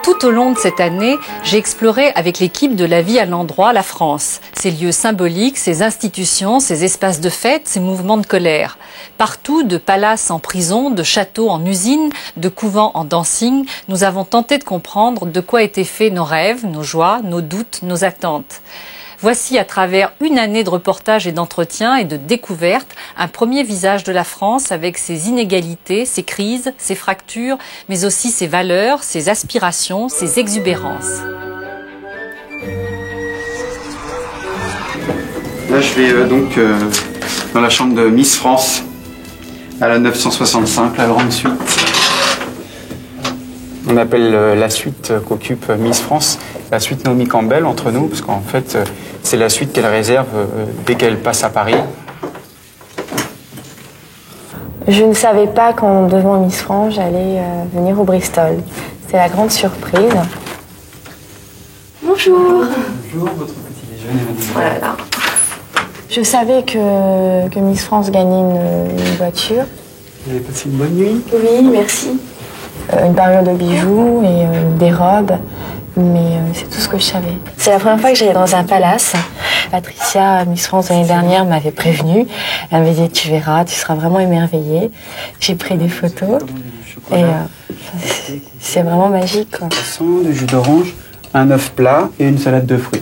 Tout au long de cette année, j'ai exploré avec l'équipe de La Vie à l'endroit la France, ses lieux symboliques, ses institutions, ses espaces de fête, ses mouvements de colère. Partout, de palaces en prison, de châteaux en usines, de couvents en dancing, nous avons tenté de comprendre de quoi étaient faits nos rêves, nos joies, nos doutes, nos attentes. Voici à travers une année de reportages et d'entretiens et de découvertes un premier visage de la France avec ses inégalités, ses crises, ses fractures, mais aussi ses valeurs, ses aspirations, ses exubérances. Là je vais dans la chambre de Miss France à la 965, la grande suite. On appelle la suite qu'occupe Miss France la suite Naomi Campbell entre nous, parce qu'en fait c'est la suite qu'elle réserve dès qu'elle passe à Paris. Je ne savais pas qu'en devenant Miss France, j'allais venir au Bristol. C'est la grande surprise. Bonjour. Bonjour, votre petit déjeuner. Voilà. Je savais que Miss France gagnait une voiture. Vous avez passé une bonne nuit? Oui, merci. Une parure de bijoux et des robes, mais c'est tout ce que je savais. C'est la première fois que j'allais dans un palace. Patricia, Miss France l'année dernière, m'avait prévenue. Elle m'avait dit, tu verras, tu seras vraiment émerveillée. J'ai pris des photos et c'est vraiment magique, quoi. Du jus d'orange, un œuf plat et une salade de fruits.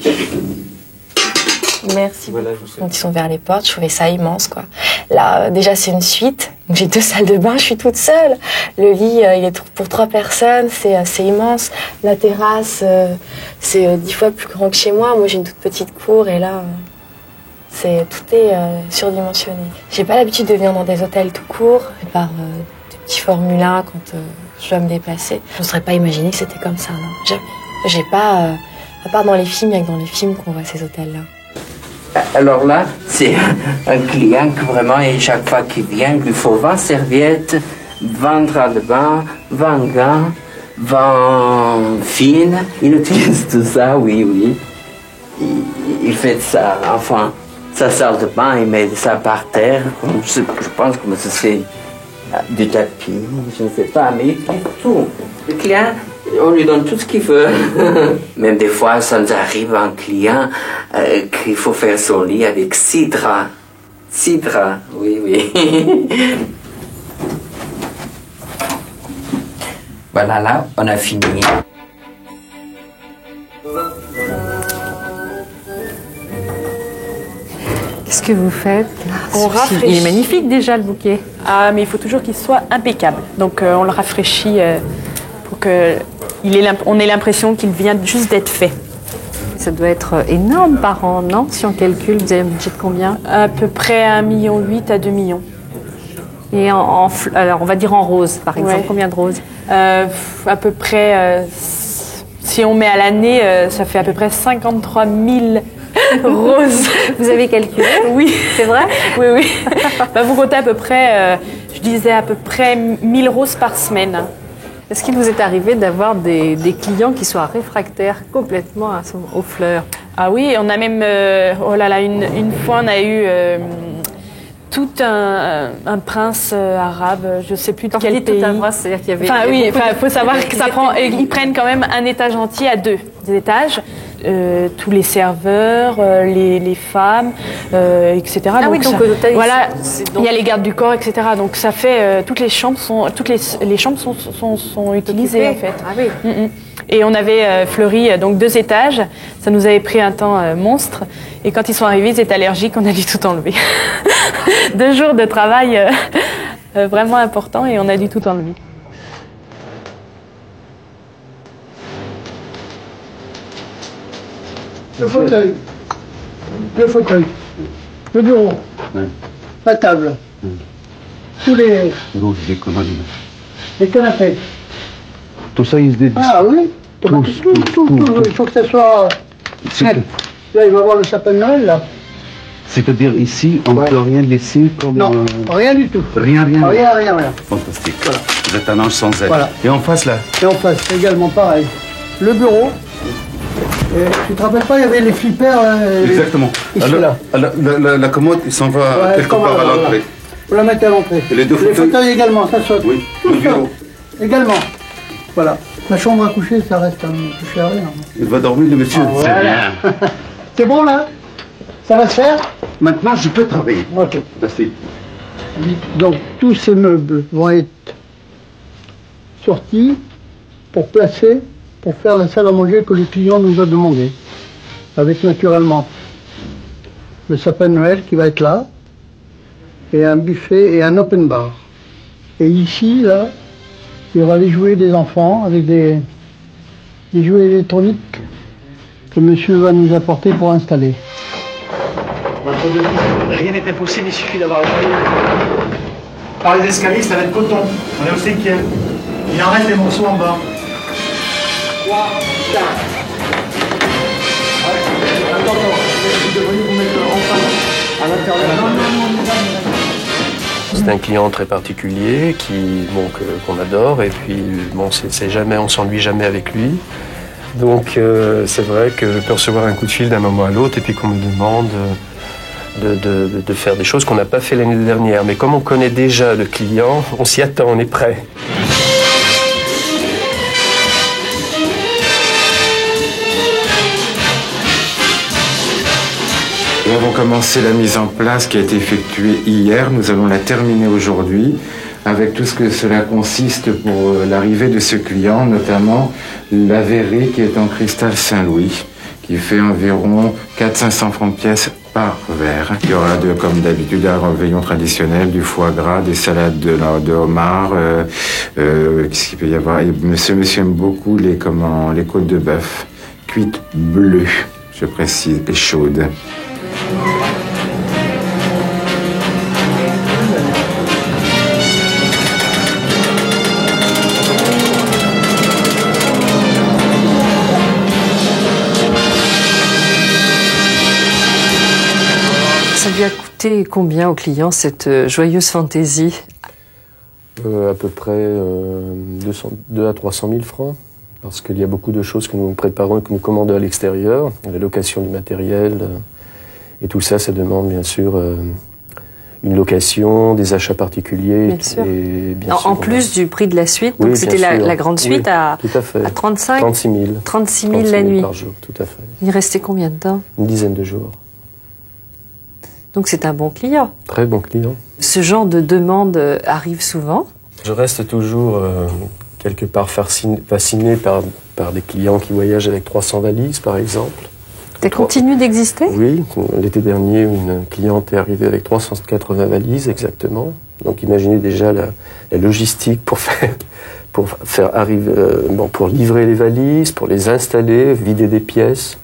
Merci. Voilà, quand ils sont vers les portes, je trouvais ça immense, quoi. Là, déjà, c'est une suite. J'ai 2 salles de bain, je suis toute seule. Le lit, il est pour 3 personnes, c'est immense. La terrasse, c'est 10 fois plus grand que chez moi. Moi, j'ai une toute petite cour et là, tout est surdimensionné. J'ai pas l'habitude de venir dans des hôtels tout court, par des petits Formule 1 quand je dois me déplacer. Je ne serais pas imaginé que c'était comme ça, non. Jamais. J'ai pas, à part dans les films, il y a que dans les films qu'on voit ces hôtels-là. Alors là, c'est un client que vraiment, et chaque fois qu'il vient, il lui faut 20 serviettes, 20 draps de bain, 20 gants, 20 fines. Il utilise tout ça, oui. Il fait ça, enfin, sa salle de bain, il met ça par terre. Je pense que ce serait du tapis, je ne sais pas, mais il utilise tout. Le client, on lui donne tout ce qu'il veut. Même des fois, ça nous arrive un client qu'il faut faire son lit avec 6 draps. 6 draps, oui. Voilà, là, on a fini. Qu'est-ce que vous faites? On rafraîchit. Il est magnifique déjà, le bouquet. Ah, mais il faut toujours qu'il soit impeccable. Donc on le rafraîchit pour qu'on ait l'impression qu'il vient juste d'être fait. Ça doit être énorme par an, non? Si on calcule, vous avez un budget de combien? À peu près 1,8 million à 2 millions. Et alors, on va dire en rose, par exemple. Ouais. Combien de roses? À peu près, si on met à l'année, ça fait à peu près 53 000 roses. Vous avez calculé? Oui. C'est vrai? Oui. Bah, vous comptez à peu près, je disais à peu près 1000 roses par semaine. Est-ce qu'il vous est arrivé d'avoir des clients qui soient réfractaires complètement aux fleurs? Ah oui, on a même, une fois on a eu tout un prince arabe, je ne sais plus de quel pays. Tout un prince, c'est-à-dire qu'il y avait... Enfin oui, il faut savoir que ça prend, ils prennent quand même un étage entier à 2 étages. Tous les serveurs, les femmes, etc. Ah donc oui, donc voilà, il y a les gardes du corps, etc. Donc ça fait toutes les chambres sont utilisées en fait. Ah oui. Et on avait fleuri donc 2 étages. Ça nous avait pris un temps monstre. Et quand ils sont arrivés, ils étaient allergiques. On a dû tout enlever. 2 jours de travail vraiment important et on a dû tout enlever. Le fauteuil, le bureau, la table, tous les canapés. Tout ça, il se dédie. Ah oui, tout. Il faut que ça soit net. Là, il va y avoir le sapin de Noël, là. C'est-à-dire ici, on ne peut rien laisser comme... Non, rien du tout. Rien. Rien. Fantastique. Voilà. Vous êtes un ange sans aile. Voilà. Et en face, là? Et en face, c'est également pareil. Le bureau. Et, tu te rappelles pas, il y avait les flippers. Exactement. La commode, il s'en va quelque part à l'entrée. Voilà. Vous la mettez à l'entrée. Et les 2 fauteuils également, ça saute. Oui, le bureau. Également. Voilà. La chambre à coucher, ça reste un touché à rien. Il va dormir, le monsieur. Ah, voilà. C'est bon là? Ça va se faire? Maintenant, je peux travailler. Ok. Merci. Donc tous ces meubles vont être sortis pour placer, pour faire la salle à manger que le client nous a demandé. Avec naturellement le sapin de Noël qui va être là, et un buffet et un open bar. Et ici, là, il y aura les jouets des enfants avec des jouets électroniques que monsieur va nous apporter pour installer. Rien n'est impossible, il suffit d'avoir le moyen. Par les escaliers, ça va être coton. On est au 5e. Il en reste des morceaux en bas. 3, 4. Attends, vous devriez vous mettre en face à l'intérieur. C'est un client très particulier qu'on adore, et puis bon, on s'ennuie jamais avec lui. Donc c'est vrai que je peux recevoir un coup de fil d'un moment à l'autre et puis qu'on me demande de faire des choses qu'on n'a pas fait l'année dernière. Mais comme on connaît déjà le client, on s'y attend, on est prêt. Nous avons commencé la mise en place qui a été effectuée hier. Nous allons la terminer aujourd'hui avec tout ce que cela consiste pour l'arrivée de ce client, notamment la verrerie qui est en cristal Saint-Louis, qui fait environ 400-500 francs de pièce par verre. Il y aura, comme d'habitude, un réveillon traditionnel, du foie gras, des salades de homard. Qu'est-ce qu'il peut y avoir? Monsieur aime beaucoup les côtes de bœuf, cuites bleues, je précise, et chaudes. Ça lui a coûté combien au client cette joyeuse fantaisie? À peu près 200 à 300 000 francs. Parce qu'il y a beaucoup de choses que nous préparons et que nous commandons à l'extérieur. La location du matériel et tout ça, ça demande bien sûr une location, des achats particuliers. Bien sûr. Et bien sûr, en plus du prix de la suite, donc oui, c'était la grande suite à 35 36 000. 36 000 la nuit. Par jour, tout à fait. Il restait combien de temps? Une dizaine de jours. Donc c'est un bon client. Très bon client. Ce genre de demande arrive souvent? Je reste toujours quelque part fasciné par des clients qui voyagent avec 300 valises, par exemple. Ça continue d'exister? Oui, l'été dernier, une cliente est arrivée avec 380 valises, exactement. Donc imaginez déjà la logistique pour livrer les valises, pour les installer, vider des pièces,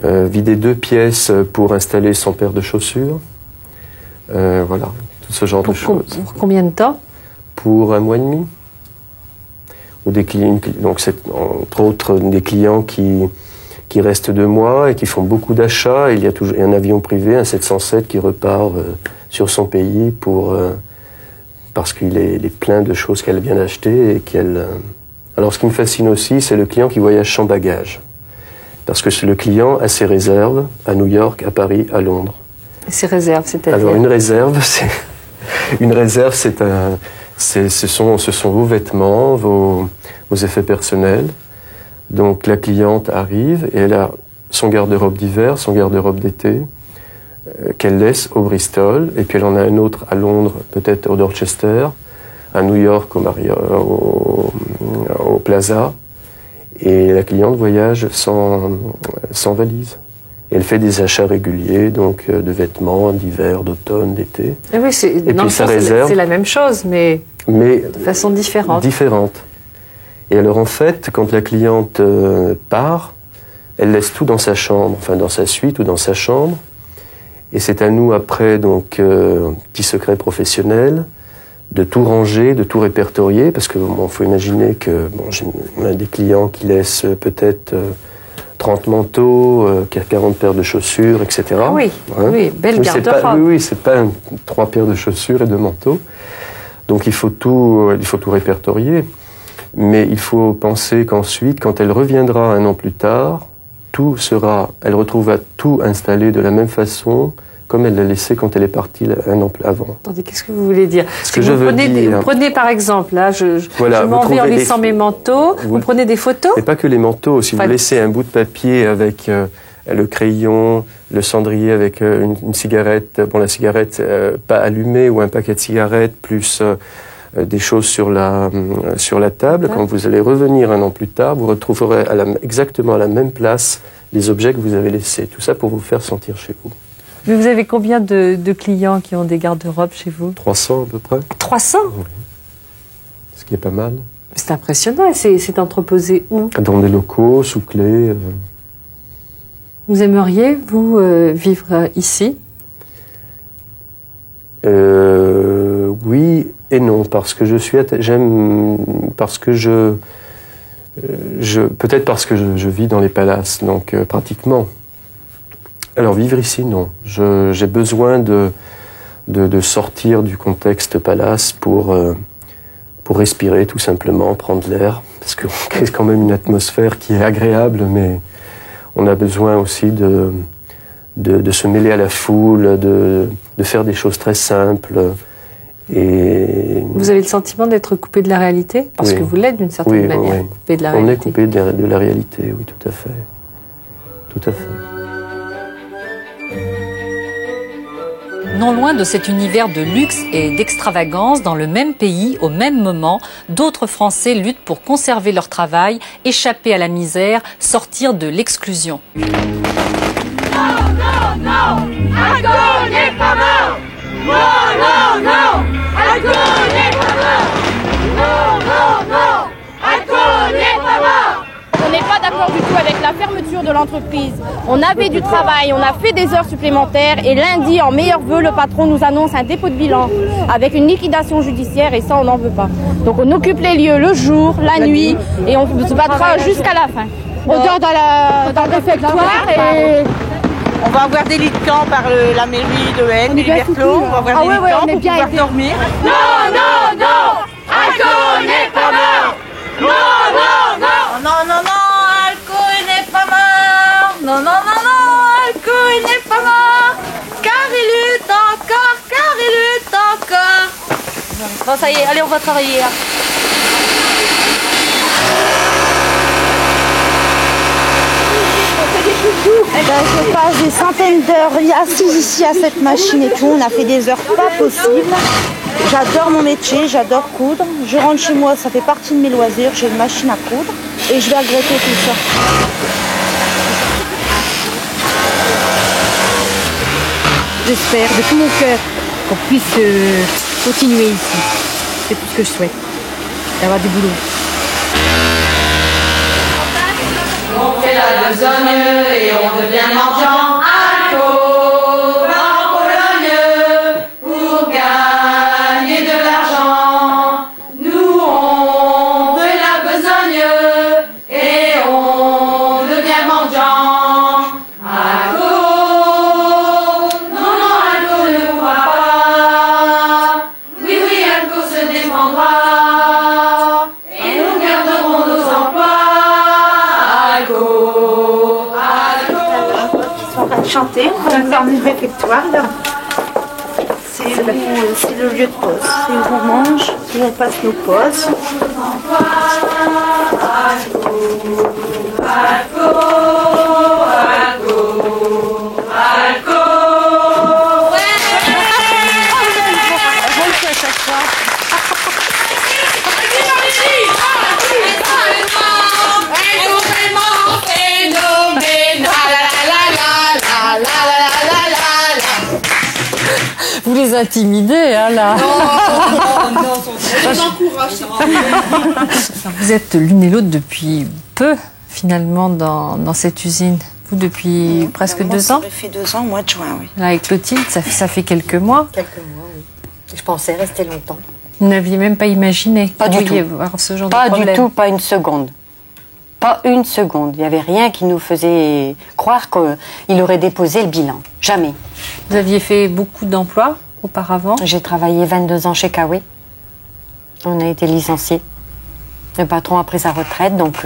vider 2 pièces pour installer son paire de chaussures. Voilà, tout ce genre de choses. Pour combien de temps? Pour 1 mois et demi. Ou des clients, donc c'est entre autres des clients qui restent 2 mois et qui font beaucoup d'achats. Il y a toujours un avion privé, un 707, qui repart sur son pays parce qu'il est plein de choses qu'elle vient d'acheter et qu'elle. Alors, ce qui me fascine aussi, c'est le client qui voyage sans bagage, parce que le client a ses réserves à New York, à Paris, à Londres. Et ses réserves, c'est-à-dire? Alors, une réserve, ce sont vos vêtements, vos effets personnels. Donc la cliente arrive et elle a son garde-robe d'hiver, son garde-robe d'été, qu'elle laisse au Bristol, et puis elle en a un autre à Londres, peut-être au Dorchester, à New York au Plaza, et la cliente voyage sans valise. Et elle fait des achats réguliers, donc de vêtements d'hiver, d'automne, d'été. Et oui, c'est la même chose, mais de façon différente. Et alors en fait, quand la cliente part, elle laisse tout dans sa chambre, enfin dans sa suite ou dans sa chambre. Et c'est à nous après, donc, petit secret professionnel, de tout ranger, de tout répertorier, parce que faut imaginer que on a des clients qui laissent peut-être 30 manteaux, 40 paires de chaussures, etc. Ah oui, hein? Oui, belle garde-robe. Oui, c'est pas 3 paires de chaussures et 2 manteaux. Donc il faut tout répertorier. Mais il faut penser qu'ensuite, quand elle reviendra 1 an plus tard, elle retrouvera tout installé de la même façon comme elle l'a laissé quand elle est partie un an avant. Attendez, qu'est-ce que vous voulez dire? Ce que je veux dire... Vous prenez par exemple, là, je m'en vais en laissant mes manteaux, vous prenez des photos? Mais pas que les manteaux, si vous laissez un bout de papier avec le crayon, le cendrier avec une cigarette, bon la cigarette pas allumée ou un paquet de cigarettes, plus des choses sur la table, quand vous allez revenir un an plus tard, vous retrouverez exactement à la même place les objets que vous avez laissés. Tout ça pour vous faire sentir chez vous. Mais vous avez combien de clients qui ont des garde-robes chez vous? 300 à peu près. 300? Oui. Ce qui est pas mal. C'est impressionnant. C'est entreposé où? Dans des locaux, sous clé. Vous aimeriez, vous, vivre ici? Oui et non, parce que peut-être parce que je vis dans les palaces, donc pratiquement. Alors vivre ici, non. J'ai besoin de sortir du contexte palace pour respirer tout simplement, prendre l'air, parce que c'est quand même une atmosphère qui est agréable, mais on a besoin aussi de se mêler à la foule, de faire des choses très simples. Et vous avez le sentiment d'être coupé de la réalité? Parce que vous l'êtes d'une certaine manière, coupé de la réalité. On est coupé de la réalité, oui, tout à fait. Tout à fait. Non loin de cet univers de luxe et d'extravagance, dans le même pays, au même moment, d'autres Français luttent pour conserver leur travail, échapper à la misère, sortir de l'exclusion. Non, non, non, alcool n'est pas mort. Non, non, non, alcool n'est pas mort. Non, non, non, alcool n'est pas mort. On n'est pas d'accord du tout avec la fermeture de l'entreprise. On avait du travail, on a fait des heures supplémentaires et lundi, en meilleur vœu, le patron nous annonce un dépôt de bilan avec une liquidation judiciaire et ça, on n'en veut pas. Donc on occupe les lieux le jour, la nuit et on se battra jusqu'à la fin. On dort dans le réfectoire et... On va avoir des lits de camp par la mairie de Haine, des Liberclos. On va avoir des lits de camp pour pouvoir dormir. Non, non, non, alcool n'est pas mort. Non, non, non. Non, non, non, alcool n'est pas mort. Non, non, non, non, alcool n'est pas mort. Car il lutte encore, car il lutte encore. Bon, ça y est, allez, on va travailler. Je passe des centaines d'heures assises ici à cette machine et tout. On a fait des heures pas possibles. J'adore mon métier, j'adore coudre. Je rentre chez moi, ça fait partie de mes loisirs. J'ai une machine à coudre et je vais regretter tout ça. J'espère de tout mon cœur qu'on puisse continuer ici. C'est tout ce que je souhaite, d'avoir du boulot. On fait la besogne et on devient mendiant. Alcool en Pologne pour gagner de l'argent. Nous on fait la besogne et on devient mendiant. Alcool, non, non, alcool ne pourra pas. Oui, oui, alcool se défendra et nous garderons nos emplois. Chanter, on va dans le réfectoire là. C'est le lieu de pause. C'est où on mange, où on passe nos pauses. Vous les intimidez, hein, là. Non, je les encourage. Vous êtes l'une et l'autre depuis peu, finalement, dans cette usine. Vous, depuis presque 2 ans? Ça fait 2 ans, au mois de juin, oui. Là, avec Clotilde, ça fait quelques mois. Quelques mois, oui. Je pensais rester longtemps. Vous n'aviez même pas imaginé Pas du tout. voir ce genre Pas de problème? du tout, pas une seconde. Pas une seconde. Il n'y avait rien qui nous faisait croire qu'il aurait déposé le bilan. Jamais. Vous aviez fait beaucoup d'emplois auparavant? J'ai travaillé 22 ans chez Kawi. On a été licenciés. Le patron a pris sa retraite, donc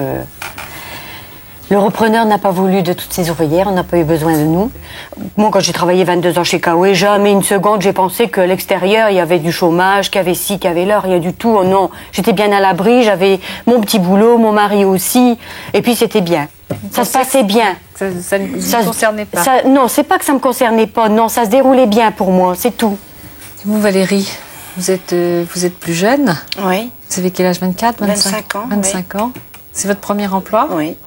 Le repreneur n'a pas voulu de toutes ces ouvrières, on n'a pas eu besoin de nous. Moi, quand j'ai travaillé 22 ans chez Kawe, jamais une seconde j'ai pensé qu'à l'extérieur, il y avait du chômage, qu'il y avait ci, qu'il y avait là, rien du tout. Oh non, j'étais bien à l'abri, j'avais mon petit boulot, mon mari aussi, et puis c'était bien. Ça se passait bien. Ça ne vous concernait pas? Non, c'est pas que ça me concernait pas, non, ça se déroulait bien pour moi, c'est tout. Vous, Valérie, vous êtes plus jeune? Oui. Vous avez quel âge? 24, 25 ans. 25 ans. C'est votre premier emploi? Oui.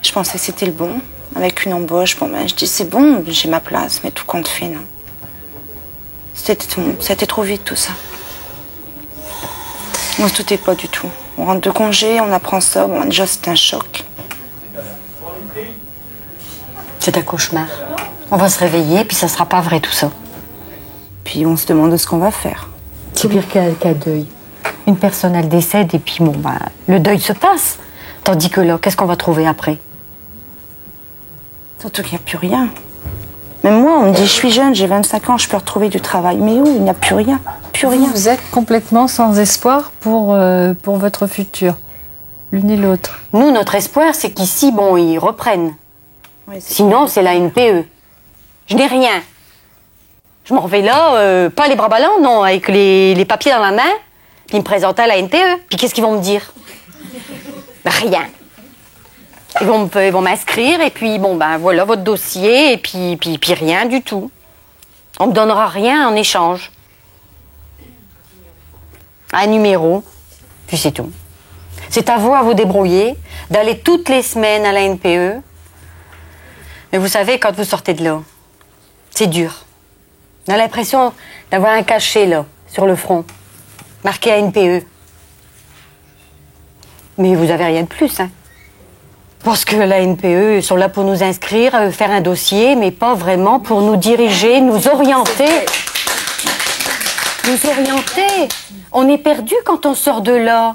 Je pensais que c'était le bon, avec une embauche. Bon, ben, je dis, c'est bon, j'ai ma place, mais tout compte fait, non. C'était trop vite, tout ça. On se doutait pas du tout. On rentre de congé, on apprend ça. Bon, déjà, c'est un choc. C'est un cauchemar. On va se réveiller, puis ça sera pas vrai, tout ça. Puis on se demande ce qu'on va faire. C'est pire qu'un deuil. Une personne, elle décède, et puis bon, ben, le deuil se passe. Tandis que là, qu'est-ce qu'on va trouver après? Surtout qu'il n'y a plus rien. Même moi, on me dit, je suis jeune, j'ai 25 ans, je peux retrouver du travail. Mais où? Il n'y a plus rien. Plus rien. Vous êtes complètement sans espoir pour votre futur, l'une et l'autre. Nous, notre espoir, c'est qu'ici, bon, ils reprennent. Oui, sinon, c'est la NPE. Je n'ai rien. Je m'en vais là, pas les bras ballants, non, avec les papiers dans la main, puis me présenter à la NPE. Puis qu'est-ce qu'ils vont me dire? Ben, rien. Ils vont m'inscrire, et puis, bon, ben, voilà votre dossier, et puis rien du tout. On me donnera rien en échange. Un numéro, puis c'est tout. C'est à vous débrouiller, d'aller toutes les semaines à la NPE. Mais vous savez, quand vous sortez de là, c'est dur. On a l'impression d'avoir un cachet, là, sur le front, marqué ANPE. Mais vous avez rien de plus, hein. Parce que la NPE, ils sont là pour nous inscrire, faire un dossier, mais pas vraiment pour nous diriger, nous orienter. Nous orienter. On est perdu quand on sort de là.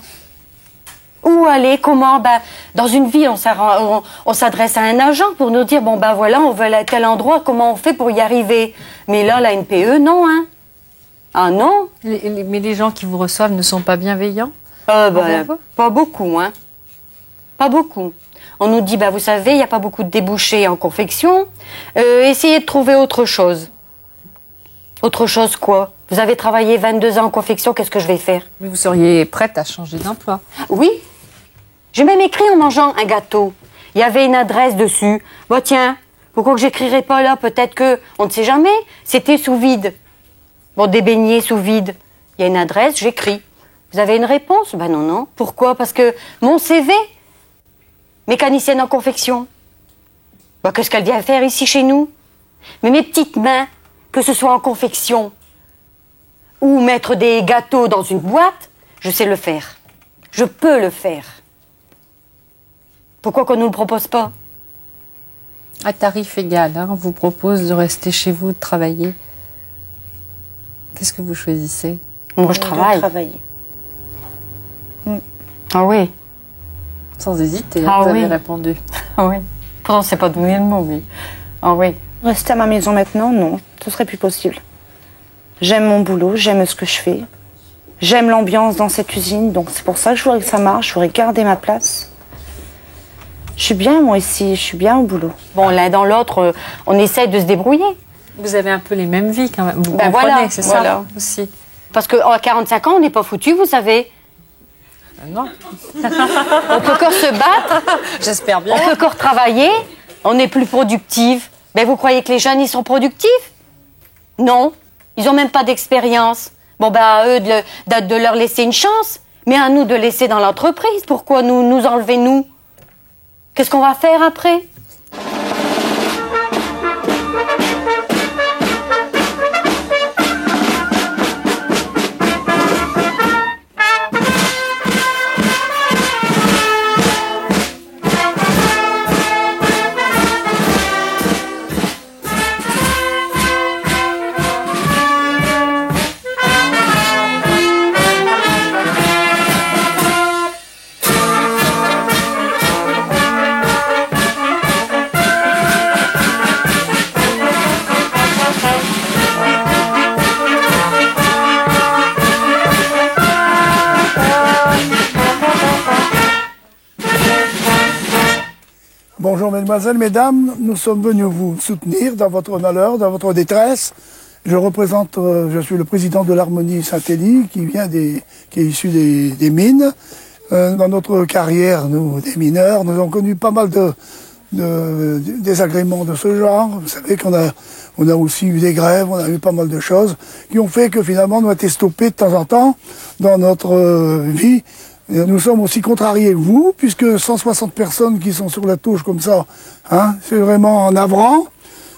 Où aller? Comment? Ben, dans une ville, on s'adresse à un agent pour nous dire, bon ben voilà, on veut aller à tel endroit, comment on fait pour y arriver? Mais là, la NPE, non, hein. Ah non. Mais les gens qui vous reçoivent ne sont pas bienveillants? Ben, pas beaucoup, hein. Pas beaucoup. On nous dit, ben, vous savez, il n'y a pas beaucoup de débouchés en confection. Essayez de trouver autre chose. Autre chose quoi? Vous avez travaillé 22 ans en confection, qu'est-ce que je vais faire? Mais vous seriez prête à changer d'emploi? Oui. J'ai même écrit en mangeant un gâteau. Il y avait une adresse dessus. Bah tiens, pourquoi que j'écrirais pas là? Peut-être que, on ne sait jamais, c'était sous vide. Bon, des beignets sous vide. Il y a une adresse, j'écris. Vous avez une réponse? Ben non. Pourquoi? Parce que mon CV, mécanicienne en confection, bah, qu'est-ce qu'elle vient faire ici chez nous? Mais mes petites mains, que ce soit en confection ou mettre des gâteaux dans une boîte, je sais le faire. Je peux le faire. Pourquoi qu'on ne nous le propose pas? À tarif égal, hein, on vous propose de rester chez vous, de travailler. Qu'est-ce que vous choisissez? Moi, je travaille. Travailler. Ah oui. Sans hésiter, vous avez répondu. Ah oui. Pourtant, c'est pas donné le mot, mais... Ah oui. Rester à ma maison maintenant, non. Ce serait plus possible. J'aime mon boulot, j'aime ce que je fais. J'aime l'ambiance dans cette usine, donc c'est pour ça que je voudrais que ça marche, je voudrais garder ma place. Je suis bien, moi, ici, je suis bien au boulot. Bon, l'un dans l'autre, on essaie de se débrouiller. Vous avez un peu les mêmes vies, quand même. Vous ben comprenez, voilà, c'est ça aussi. Parce qu'à 45 ans, on n'est pas foutus, vous savez. Non. On peut encore se battre. J'espère bien. On peut encore travailler. On est plus productif. Ben, vous croyez que les jeunes, ils sont productifs? Non. Ils n'ont même pas d'expérience. Bon, ben, à eux de leur laisser une chance. Mais à nous de laisser dans l'entreprise. Pourquoi nous enlever, nous? Qu'est-ce qu'on va faire après? Bonjour mesdemoiselles, mesdames, nous sommes venus vous soutenir dans votre malheur, dans votre détresse. Je suis le président de l'Harmonie Saint-Élie qui est issu des mines. Dans notre carrière, nous, des mineurs, nous avons connu pas mal de désagréments de ce genre. Vous savez qu'on a aussi eu des grèves, on a eu pas mal de choses qui ont fait que finalement nous avons été stoppés de temps en temps dans notre vie. Et nous sommes aussi contrariés que vous, puisque 160 personnes qui sont sur la touche comme ça, hein, c'est vraiment navrant,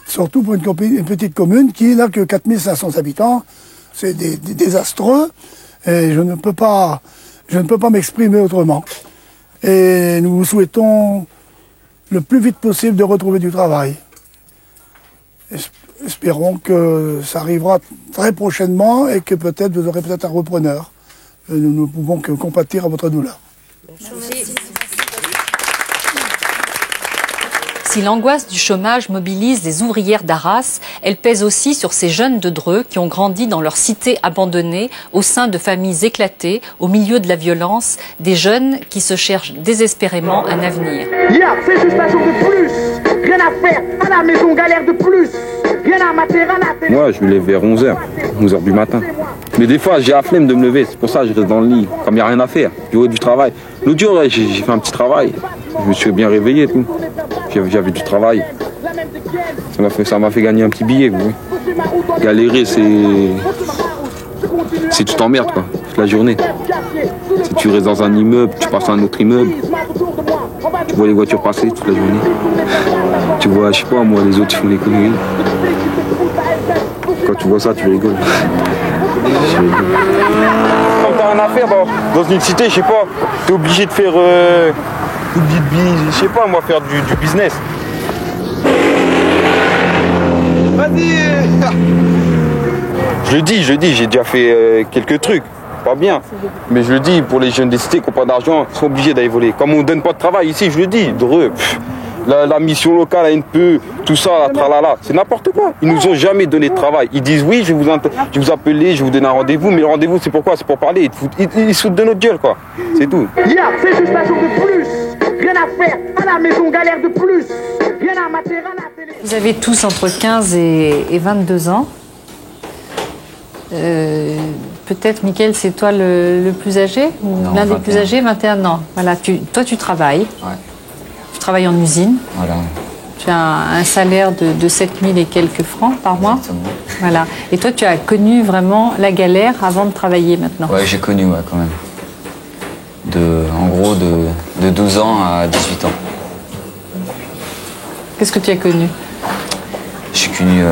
surtout pour une petite commune qui n'a que 4500 habitants. C'est désastreux et je ne peux pas m'exprimer autrement. Et nous vous souhaitons le plus vite possible de retrouver du travail. Espérons que ça arrivera très prochainement et que peut-être vous aurez peut-être un repreneur. Nous ne pouvons que compatir à votre douleur. Merci. Si l'angoisse du chômage mobilise les ouvrières d'Arras, elle pèse aussi sur ces jeunes de Dreux qui ont grandi dans leur cité abandonnée, au sein de familles éclatées, au milieu de la violence, des jeunes qui se cherchent désespérément un avenir. C'est juste un jour de plus, rien à faire, à la maison galère de plus, rien à mater, rien à télé. Moi, je me lève vers 11h du matin. Mais des fois, j'ai la flemme de me lever, c'est pour ça que je reste dans le lit, comme il n'y a rien à faire. J'ai du travail. L'autre jour, j'ai fait un petit travail, je me suis bien réveillé et tout. J'avais du travail. Ça m'a fait gagner un petit billet. Galérer, c'est tu t'emmerdes quoi, toute la journée. Si tu restes dans un immeuble, tu passes à un autre immeuble, tu vois les voitures passer toute la journée. Tu vois, je sais pas moi, les autres ils font des conneries. Quand tu vois ça, tu rigoles. Quand t'as rien à faire dans une cité, je sais pas, t'es obligé de faire... je sais pas moi, faire du business. Vas-y. Je le dis, j'ai déjà fait quelques trucs, pas bien. Mais je le dis, pour les jeunes des cités qui n'ont pas d'argent, ils sont obligés d'aller voler. Comme on ne donne pas de travail ici, je le dis, Dreux, la mission locale, ANPE, tout ça, la tralala, c'est n'importe quoi. Ils nous ont jamais donné de travail. Ils disent oui, je vais vous appeler, je vais vous donner un rendez-vous, mais le rendez-vous c'est pourquoi? C'est pour parler. Ils se foutent de notre gueule, quoi. C'est tout. C'est juste un jour de plus, rien à faire, à la maison galère de plus, rien à mater, rien à télé. Vous avez tous entre 15 et 22 ans. Peut-être, Mickaël, c'est toi le plus âgé? L'un des plus âgés, 21 ans. Voilà, toi, tu travailles. Ouais. Tu travailles en usine. Voilà. Tu as un salaire de 7 000 et quelques francs par mois. Exactement. Voilà. Et toi, tu as connu vraiment la galère avant de travailler maintenant. Ouais, j'ai connu, ouais, quand même. En gros, de 12 ans à 18 ans. Qu'est-ce que tu as connu? J'ai connu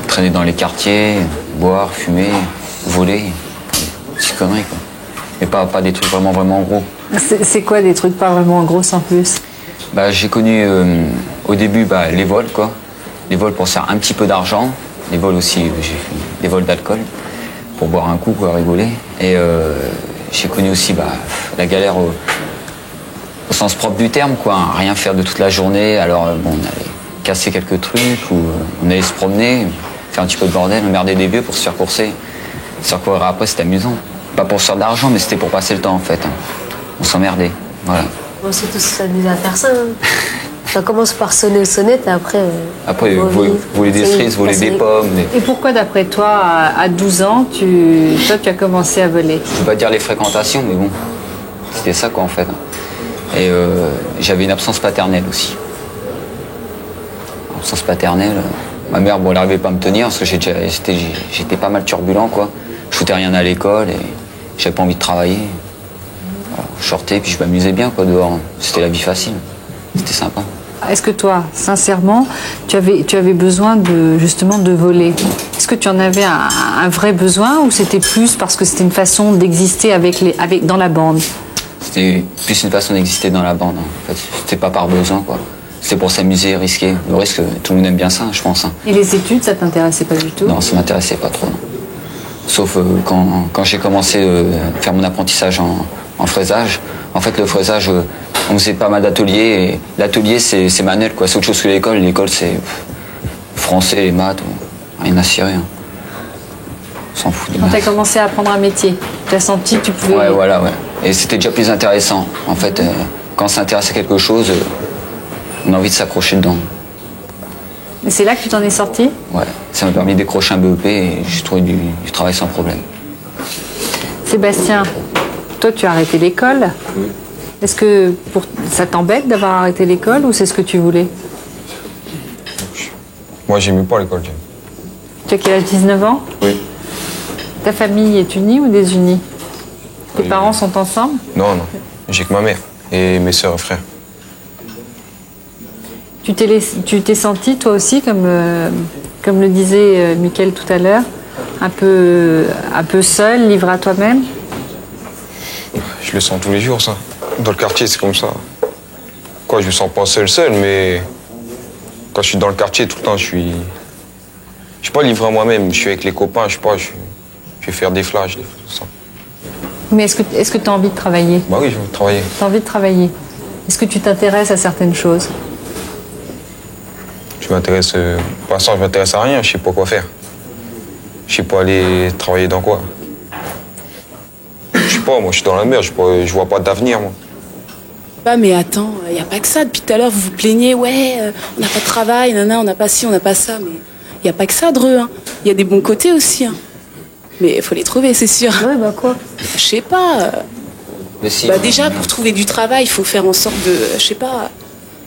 traîner dans les quartiers, boire, fumer, voler. Petites conneries, quoi. Mais pas des trucs vraiment gros. C'est quoi des trucs pas vraiment gros sans plus? J'ai connu au début les vols, quoi. Les vols pour faire un petit peu d'argent. Les vols aussi, j'ai fait des vols d'alcool pour boire un coup, quoi, rigoler. Et j'ai connu aussi la galère au sens propre du terme, quoi. Rien faire de toute la journée. Alors, on allait casser quelques trucs ou on allait se promener, faire un petit peu de bordel, emmerder des vieux pour se faire courser. Se faire courir après, c'était amusant. Pas pour se faire de l'argent, mais c'était pour passer le temps, en fait. On s'emmerdait, voilà. On s'est tous s'amuser à faire ça. Hein. Ça commence par sonner aux sonnettes et après... voler des cerises, voler des pommes. Et pourquoi, d'après toi, à 12 ans, tu as commencé à voler? Je ne peux pas dire les fréquentations, mais bon, c'était ça, quoi, en fait. Et j'avais une absence paternelle aussi. Absence paternelle. Ma mère, elle n'arrivait pas à me tenir parce que j'étais pas mal turbulent, quoi. Je foutais rien à l'école et j'avais pas envie de travailler. Alors, je sortais puis je m'amusais bien, quoi, dehors. C'était la vie facile. C'était sympa. Est-ce que toi, sincèrement, tu avais besoin justement de voler? Est-ce que tu en avais un vrai besoin ou c'était plus parce que c'était une façon d'exister dans la bande? C'était plus une façon d'exister dans la bande. En fait, c'était pas par besoin, quoi. C'était pour s'amuser, risquer. Le risque, tout le monde aime bien ça, je pense. Et les études, ça t'intéressait pas du tout? Non, ça m'intéressait pas trop. Non. Sauf quand j'ai commencé à faire mon apprentissage en fraisage. En fait, le fraisage, on faisait pas mal d'ateliers. L'atelier, c'est manuel, quoi. C'est autre chose que l'école. L'école, c'est français, les maths, rien à cirer. Hein. On s'en fout des maths. Quand tu as commencé à apprendre un métier, tu as senti que tu pouvais... Ouais, voilà, ouais. Et c'était déjà plus intéressant. En fait, quand on s'intéresse à quelque chose, On a envie de s'accrocher dedans. Et c'est là que tu t'en es sorti? Ouais, ça m'a permis de décrocher un BEP et j'ai trouvé du travail sans problème. Sébastien, toi tu as arrêté l'école. Oui. Est-ce que ça t'embête d'avoir arrêté l'école ou c'est ce que tu voulais? Moi j'aimais pas l'école. Tu as quel âge? 19 ans? Oui. Ta famille est unie ou désunie? Tes parents sont ensemble? Non, non. J'ai que ma mère et mes sœurs et frères. Tu t'es senti toi aussi, comme le disait Mickaël tout à l'heure, un peu seul, livré à toi-même? Je le sens tous les jours, ça. Dans le quartier, c'est comme ça. Quoi, je me sens pas seul, mais quand je suis dans le quartier, tout le temps, je suis pas livré à moi-même. Je suis avec les copains, je sais pas, je vais faire des flashs, tout ça. Mais est-ce que tu as envie de travailler? Bah oui, je veux travailler. Tu as envie de travailler. Est-ce que tu t'intéresses à certaines choses? Je m'intéresse... pour l'instant, je m'intéresse à rien, je sais pas quoi faire. Je sais pas aller travailler dans quoi. Je sais pas, moi, je suis dans la mer, je vois pas d'avenir, moi. Bah mais attends, il n'y a pas que ça. Depuis tout à l'heure, vous vous plaignez, ouais, on n'a pas de travail, nana, on n'a pas ci, on n'a pas ça. Mais il n'y a pas que ça, Dreux. Hein. Il y a des bons côtés aussi. Hein. Mais il faut les trouver, c'est sûr. Ouais, bah quoi? Je sais pas. Bah déjà, pour trouver du travail, il faut faire en sorte de... Je sais pas.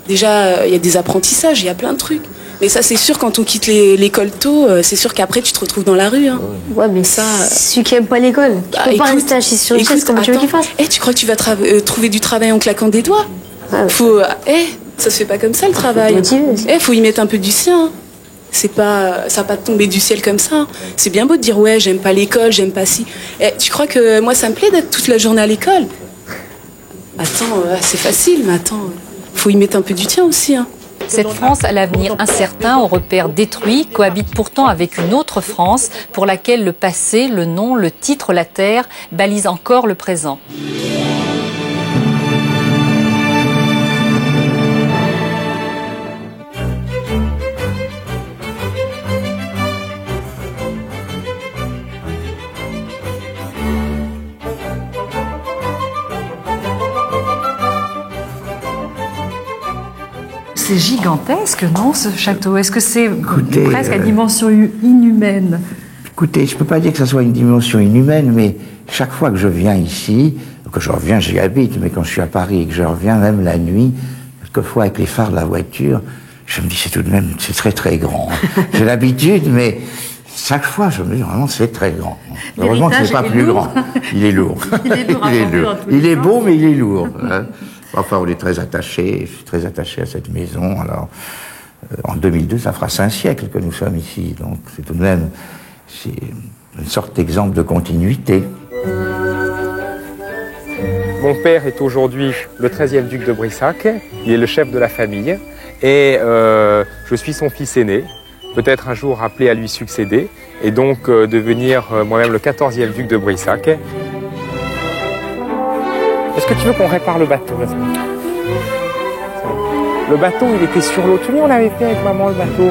Déjà, il y a des apprentissages, il y a plein de trucs. Mais ça, c'est sûr, quand on quitte l'école tôt, c'est sûr qu'après, tu te retrouves dans la rue. Hein. Ouais, mais ça, celui qui aime pas l'école, tu peux pas rester assis sur une chaise, comment tu veux qu'il fasse? Tu crois que tu vas trouver du travail en claquant des doigts? Faut... ça se fait pas comme ça, le travail. Faut y mettre un peu du sien. C'est pas... Ça va pas tomber du ciel comme ça. C'est bien beau de dire, ouais, j'aime pas l'école, j'aime pas ci. Tu crois que moi, ça me plaît d'être toute la journée à l'école? Attends, c'est facile, mais attends... Faut y mettre un peu du tien aussi. Hein. Cette France à l'avenir incertain, aux repères détruits, cohabite pourtant avec une autre France pour laquelle le passé, le nom, le titre, la terre balisent encore le présent. C'est gigantesque, non, ce château? Est-ce que c'est presque à dimension inhumaine? Écoutez, je ne peux pas dire que ça soit une dimension inhumaine, mais chaque fois que je viens ici, que je reviens, j'y habite, mais quand je suis à Paris et que je reviens, même la nuit, quelquefois avec les phares de la voiture, je me dis, c'est tout de même, c'est très très grand. J'ai l'habitude, mais chaque fois, je me dis, vraiment, c'est très grand. Heureusement que ce n'est pas plus grand. Il est lourd. Il est lourd. Il est lourd. Il est beau, mais il est lourd. Hein. Enfin, on est très attachés, je suis très attaché à cette maison. Alors, en 2002, ça fera 5 siècles que nous sommes ici, donc c'est tout de même une sorte d'exemple de continuité. Mon père est aujourd'hui le 13e duc de Brissac, il est le chef de la famille, et je suis son fils aîné, peut-être un jour appelé à lui succéder, et donc devenir moi-même le 14e duc de Brissac. Est-ce que tu veux qu'on répare le bateau? Le bateau, il était sur l'eau. Tu vois, on l'avait fait avec maman, le bateau.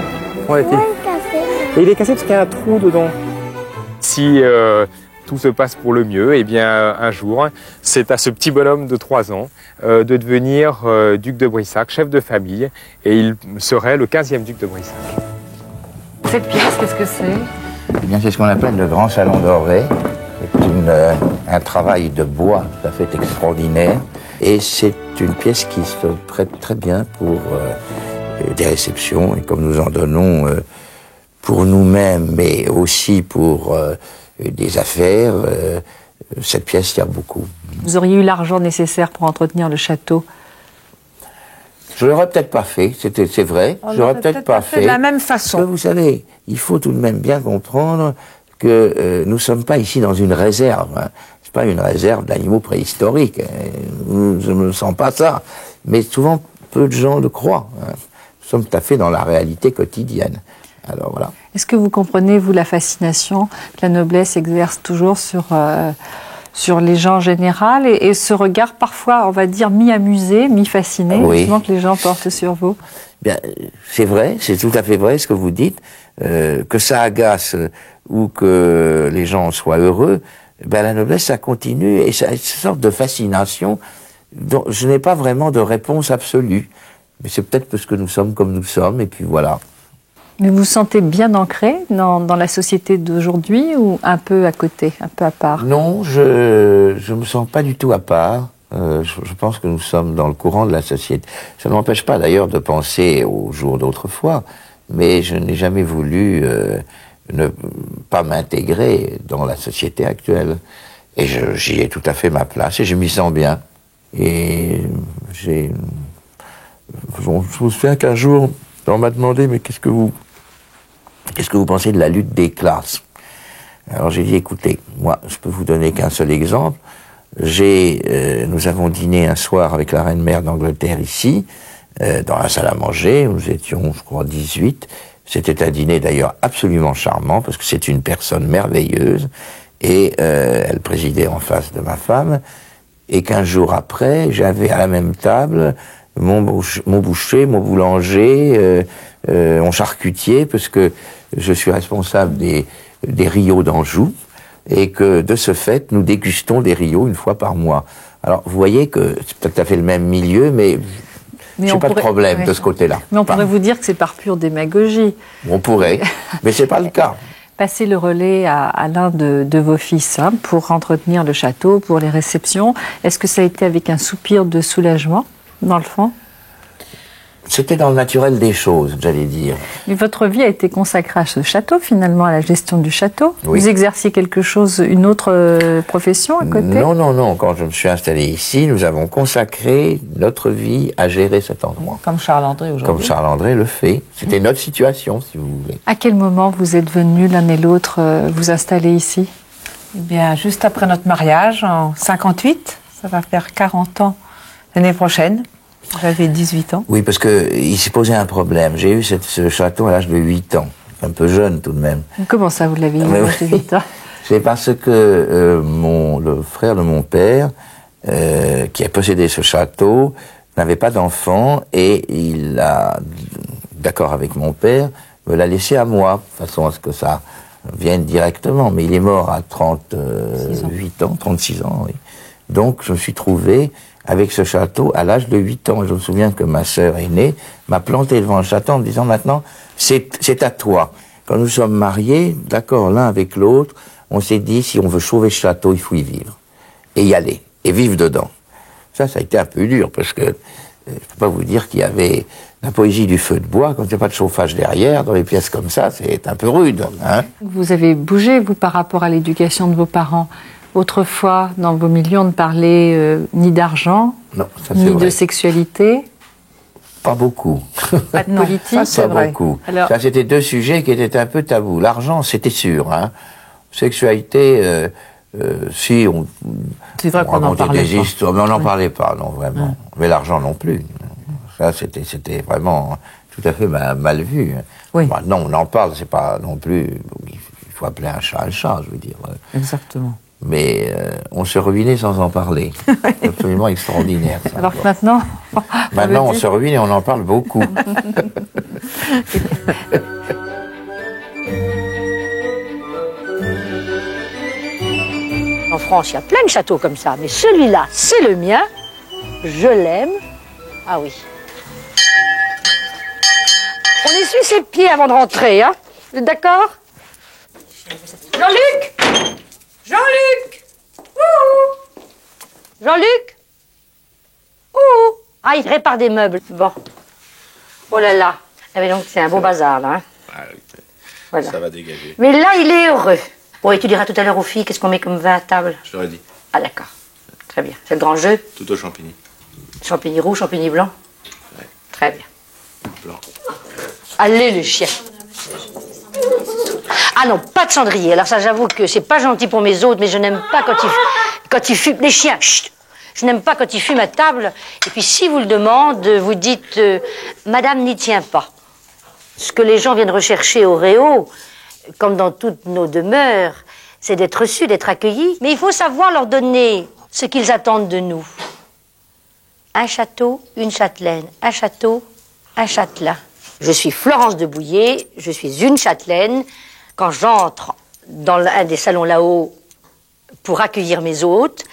Et il est cassé parce qu'il y a un trou dedans. Si tout se passe pour le mieux, eh bien, un jour, c'est à ce petit bonhomme de 3 ans de devenir duc de Brissac, chef de famille, et il serait le 15e duc de Brissac. Cette pièce, qu'est-ce que c'est? Eh bien, c'est ce qu'on appelle le grand salon doré. C'est un travail de bois tout à fait extraordinaire et c'est une pièce qui se prête très bien pour des réceptions et comme nous en donnons pour nous-mêmes mais aussi pour des affaires, cette pièce, il y a beaucoup. Vous auriez eu l'argent nécessaire pour entretenir le château? Je l'aurais peut-être pas fait, c'est vrai, je l'aurais peut-être pas fait de la même façon. Parce que vous savez, il faut tout de même bien comprendre que nous ne sommes pas ici dans une réserve. Hein. Ce n'est pas une réserve d'animaux préhistoriques. Je ne sens pas ça. Mais souvent, peu de gens le croient. Hein. Nous sommes tout à fait dans la réalité quotidienne. Alors voilà. Est-ce que vous comprenez, vous, la fascination que la noblesse exerce toujours sur les gens en général et ce regard parfois, on va dire, mi-amusé, mi-fasciné, justement, que les gens portent sur vous? Bien, c'est vrai, c'est tout à fait vrai ce que vous dites. Que ça agace ou que les gens soient heureux, ben la noblesse, ça continue et ça a une sorte de fascination dont je n'ai pas vraiment de réponse absolue. Mais c'est peut-être parce que nous sommes comme nous sommes, et puis voilà. Mais vous vous sentez bien ancré dans la société d'aujourd'hui ou un peu à côté, un peu à part? Non, je me sens pas du tout à part. Je pense que nous sommes dans le courant de la société. Ça ne m'empêche pas d'ailleurs de penser aux jours d'autrefois, mais je n'ai jamais voulu ne pas m'intégrer dans la société actuelle. Et j'y ai tout à fait ma place et je m'y sens bien. Et je me souviens qu'un jour, on m'a demandé, mais qu'est-ce que vous pensez de la lutte des classes? Alors j'ai dit, écoutez, moi, je peux vous donner qu'un seul exemple. Nous avons dîné un soir avec la reine-mère d'Angleterre ici, dans la salle à manger. Nous étions, je crois, 18. C'était un dîner d'ailleurs absolument charmant, parce que c'est une personne merveilleuse. Et elle présidait en face de ma femme. Et 15 jours après, j'avais à la même table mon boucher, mon boulanger, mon charcutier, parce que je suis responsable des rios d'Anjou, et que de ce fait, nous dégustons des rios une fois par mois. Alors, vous voyez que c'est pas tout à fait le même milieu, mais je n'ai pas de problème de ce côté-là. Mais on pourrait vous dire que c'est par pure démagogie. On pourrait, mais c'est pas le cas. Passer le relais à l'un de vos fils pour entretenir le château, pour les réceptions. Est-ce que ça a été avec un soupir de soulagement, dans le fond? C'était dans le naturel des choses, j'allais dire. Mais votre vie a été consacrée à ce château, finalement, à la gestion du château. Oui. Vous exerciez quelque chose, une autre profession à côté? Non. Quand je me suis installé ici, nous avons consacré notre vie à gérer cet endroit. Comme Charles-André aujourd'hui. Comme Charles-André le fait. C'était notre situation, si vous voulez. À quel moment vous êtes venus l'un et l'autre vous installer ici? Eh bien, juste après notre mariage, en 58. Ça va faire 40 ans l'année prochaine. J'avais 18 ans. Oui, parce qu'il s'est posé un problème. J'ai eu ce château à l'âge de 8 ans. Un peu jeune tout de même. Comment ça, vous l'avez eu à l'âge de 8 ans? C'est parce que le frère de mon père, qui a possédé ce château, n'avait pas d'enfant et il a, d'accord avec mon père, me l'a laissé à moi, de façon à ce que ça vienne directement. Mais il est mort à 38 ans, 36 ans, oui. Donc je me suis trouvé avec ce château à l'âge de 8 ans. Je me souviens que ma sœur aînée m'a planté devant le château en me disant, maintenant, c'est à toi. Quand nous sommes mariés, d'accord, l'un avec l'autre, on s'est dit, si on veut sauver ce château, il faut y vivre. Et y aller. Et vivre dedans. Ça a été un peu dur, parce que je peux pas vous dire qu'il y avait la poésie du feu de bois, quand il n'y a pas de chauffage derrière, dans les pièces comme ça, c'est un peu rude. Hein. Vous avez bougé, vous, par rapport à l'éducation de vos parents. Autrefois, dans vos milieux, on ne parlait ni d'argent, ni de sexualité. Pas beaucoup. Pas de politique. Pas beaucoup. Alors... Ça, c'était deux sujets qui étaient un peu tabous. L'argent, c'était sûr. Hein. Sexualité, si on... C'est vrai qu'on en parlait des histoires, mais on n'en parlait pas, non, vraiment. Mais l'argent non plus. Ça, c'était vraiment tout à fait mal vu. Oui. Maintenant, on en parle, c'est pas non plus... Il faut appeler un chat, je veux dire. Exactement. Mais on se ruinait sans en parler. C'est absolument extraordinaire. Ça, alors que maintenant... Maintenant, on se ruine et on en parle beaucoup. En France, il y a plein de châteaux comme ça, mais celui-là, c'est le mien. Je l'aime. Ah oui. On essuie ses pieds avant de rentrer, hein? Vous êtes d'accord? Jean-Luc! Jean-Luc! Ouh! Jean-Luc? Ouh! Ah, il répare des meubles. Bon. Oh là là. Ah, mais donc, c'est un beau bazar, là. Hein? Ah, oui. Voilà. Ça va dégager. Mais là, il est heureux. Bon, et tu diras tout à l'heure aux filles qu'est-ce qu'on met comme vin à table? Je l'aurais dit. Ah, d'accord. Très bien. C'est le grand jeu? Tout au champigny. Champigny rouge, champigny blanc? Ouais. Très bien. Blanc. Allez, le chien. Ah non, pas de cendrier. Alors ça, j'avoue que c'est pas gentil pour mes hôtes, mais je n'aime pas quand ils fument. Les chiens, chut. Je n'aime pas quand ils fument à table. Et puis si vous le demandez, vous dites Madame n'y tient pas. Ce que les gens viennent rechercher au Réau, comme dans toutes nos demeures, c'est d'être reçus, d'être accueillis. Mais il faut savoir leur donner ce qu'ils attendent de nous. Un château, une châtelaine. Un château, un châtelain. Je suis Florence de Bouillé, je suis une châtelaine. Quand j'entre dans un des salons là-haut pour accueillir mes hôtes,